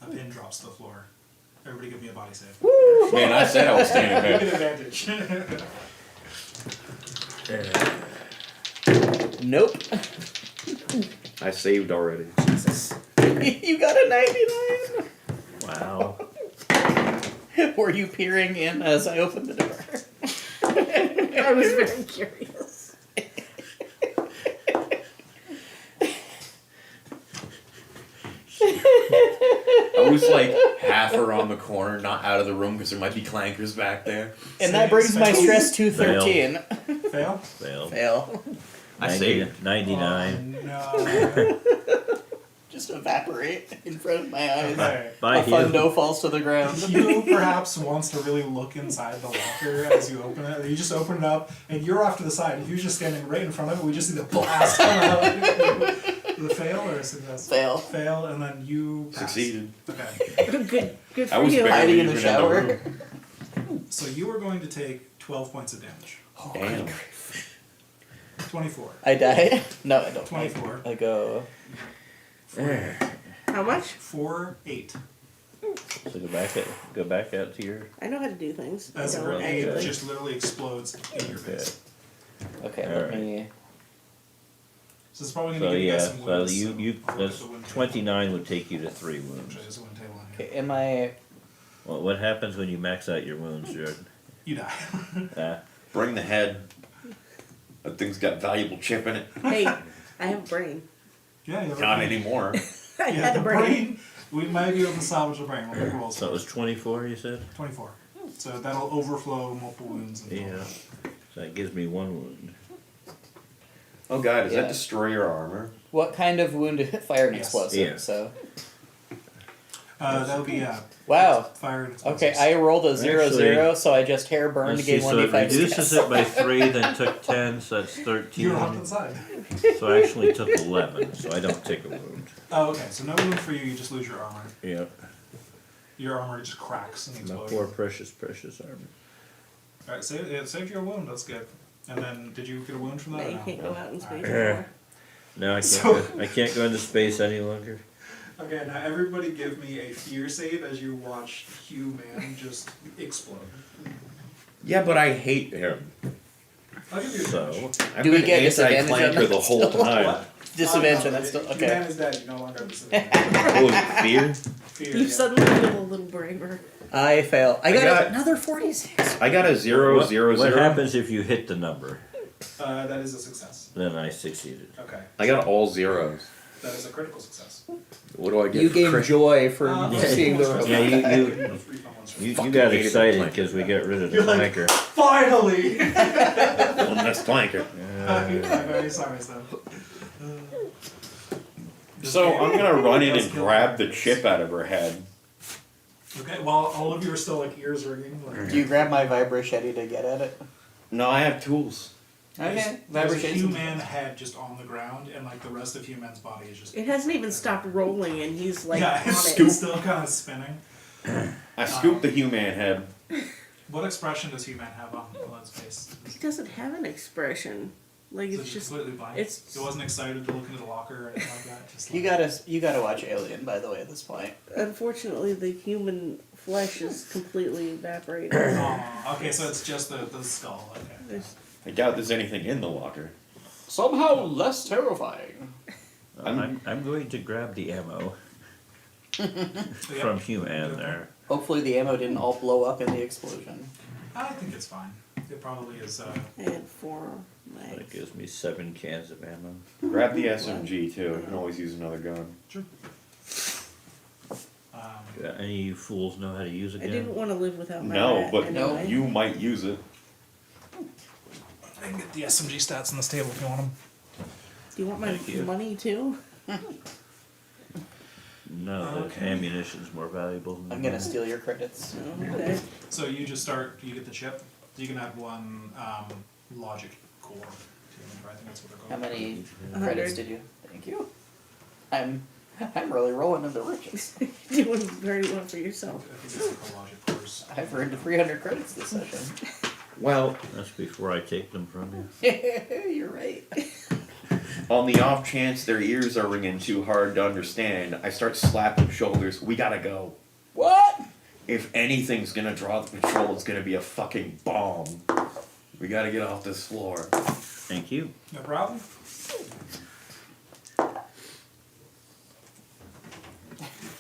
A pin drops to the floor. Everybody give me a body save. Man, I said I was standing Give back. an advantage. nope. I saved already. Jesus. You got a 99. Wow. Were you peering in as I opened the door? I was very curious. I was like half around the corner, not out of the room because there might be clankers back there. And that brings my stress to Fail. 13. Fail. Fail. Fail. I saved. 99. Oh, no. evaporate in front of my eyes. Okay. Bye, A Hugh. fundo falls to the ground. Hugh perhaps wants to really look inside the locker as you open it. You just open it up, and you're off to the side. Hugh's just standing right in front of it. We just see the blast come out. The fail or a success? Fail. Fail, and then you pass. Succeeded. Okay. Good I for was you. barely Hiding in the even shower. room. So you are going to take 12 points of damage. Damn. 24. I die? No, I don't. 24. I go. How much? 4, 8. So go back out to your. I know how to do things. As I a don't grenade actually. just literally explodes in your face. Okay, All let right. me. So it's probably So going to give you yeah, guys some so wounds. you I'll look at that's the wound table. 29 would take you to 3 wounds. Actually, there's a wound table on here. Okay, am I. Well, what happens when you max out your wounds, Jordan? You die. Ah, Bring the head. That thing's got valuable chip in it. Hey, I have a brain. Yeah, you have a Not brain. anymore. I Yeah, had the a brain. we might be able to salvage the brain. We'll make rolls. so it was 24, you said? 24. So that'll overflow multiple wounds. And Yeah. So that gives me 1 wound. Oh god, does Yeah. that destroy your armor? What kind of wound? Fire and Yes. explosive. Yeah. So. That'll be Wow. fire and Okay, explosives. I rolled a 0 Actually, 0, so I just hair burned Let's to gain see, so it 1d5 reduces success. it by 3, then took 10, so that's 13. You were hopped inside. So I actually took 11, so I don't take a wound. Oh, okay. So no wound for you. You just lose your armor. Yep. Your armor just cracks and My explodes. poor precious armor. All right, save your wound. That's good. And then, did you get a wound from that? Now or you no? can't go out in space Alright. anymore. No, I can't. So- I can't go into space any longer. Okay, now everybody give me a fear save as you watch Hugh Man just explode. Yeah, but I hate him. I'll give you a So damage. I've Do we been get disadvantage on anti-clanker that the whole still? time. What? Disadvantage, Oh, and that's still. Hugh Man Okay. is dead. You no longer have disadvantage. Oh, fear? Fear. You yeah. suddenly feel a little braver. I fail. I I got got- another 46. I got a 0, what, 0, what 0. happens if you hit the number? That is a success. Then I succeeded. Okay, I got all zeros. that is a critical success. What do I get You for gain crit? joy for Yeah. seeing the Yeah, rope. You Fucking got hated excited that because we got rid of the You're like- flanker. Finally! Well, that's flanker. I'm very sorry, Seth. So I'm gonna run in Let's and kill grab her. the chip out of her head. Okay, while all of you are still like ears ringing. Like, Do you grab my vibrochetti to get at it? No, I have tools. Okay. There's a Vibrochetti. human head just on the ground, and like the rest of human's body is just. It hasn't even stopped rolling, and he's like yeah, on it's it. still kind of spinning. I scoop the human head. What expression does human have on its face? He doesn't have an expression. Like Is it's it just completely blank? it's- It wasn't excited to look into the locker or anything like that. Just You gotta watch Alien, by the way, at this point. unfortunately the human flesh is completely evaporated. Oh, okay, so it's just the skull. Okay. There's, I doubt there's anything in the locker. Somehow less terrifying. I'm going to grab the ammo So, yeah, from Human there. Hopefully the ammo didn't all blow up in the explosion. I think it's fine. It probably is. I had 4 That mags. gives me 7 cans of ammo. Grab the SMG too. You can always use another gun. Sure. Got any of you fools know how to use a I gun? didn't want to live without my No, rat but anyway. you might use it. I can get the SMG stats on this table if you want them. Do you want my Thank you. money too? No, the Okay. ammunition's more valuable than I'm the gonna gun. steal your credits. No, okay. So you just start. You get the chip. You can add 1 logic core. To it. I think that's what they're How called. many 100. credits did you? Thank you. I'm really rolling in the riches. Doing very well for yourself. I think it's called logic cores. I've earned 300 credits this session. Well, That's before I take them from you. You're right. on the off chance their ears are ringing too hard to understand, I start slapping shoulders. We gotta go. What? If anything's gonna draw the patrol, it's gonna be a fucking bomb. We gotta get off this floor. Thank you. No problem.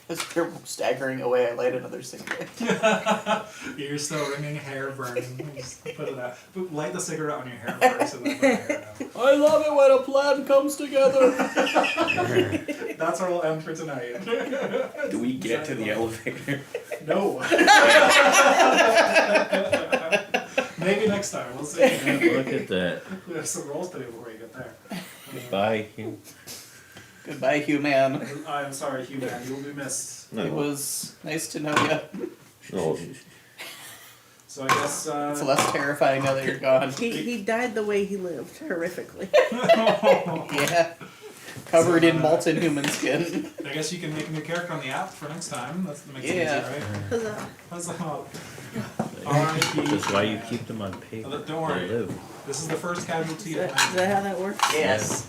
As you're staggering away, I light another cigarette. Ears still ringing, hair burning. Just put it out. Light the cigarette on your hair first, and then put the hair out. I love it when a plan comes together. That's where we'll end for tonight. Do we get to the elevator? No. Maybe next time. We'll see. Look at that. We have some rolls to do before you get there. Bye. Hugh. Goodbye, human. I'm sorry, Hugh Man, you will be missed. It was nice to know you. No, So I guess, It's less terrifying now that you're gone. He died the way he lived, horrifically. Yeah. Covered in molten human skin. I guess you can make a new character on the app for next time. That makes it Yeah. easier, right? Huzzah. Huzzah. R.I.P. that's why you keep them on paper. Don't worry. They live. This is the first casualty Is of that how that works? Yes.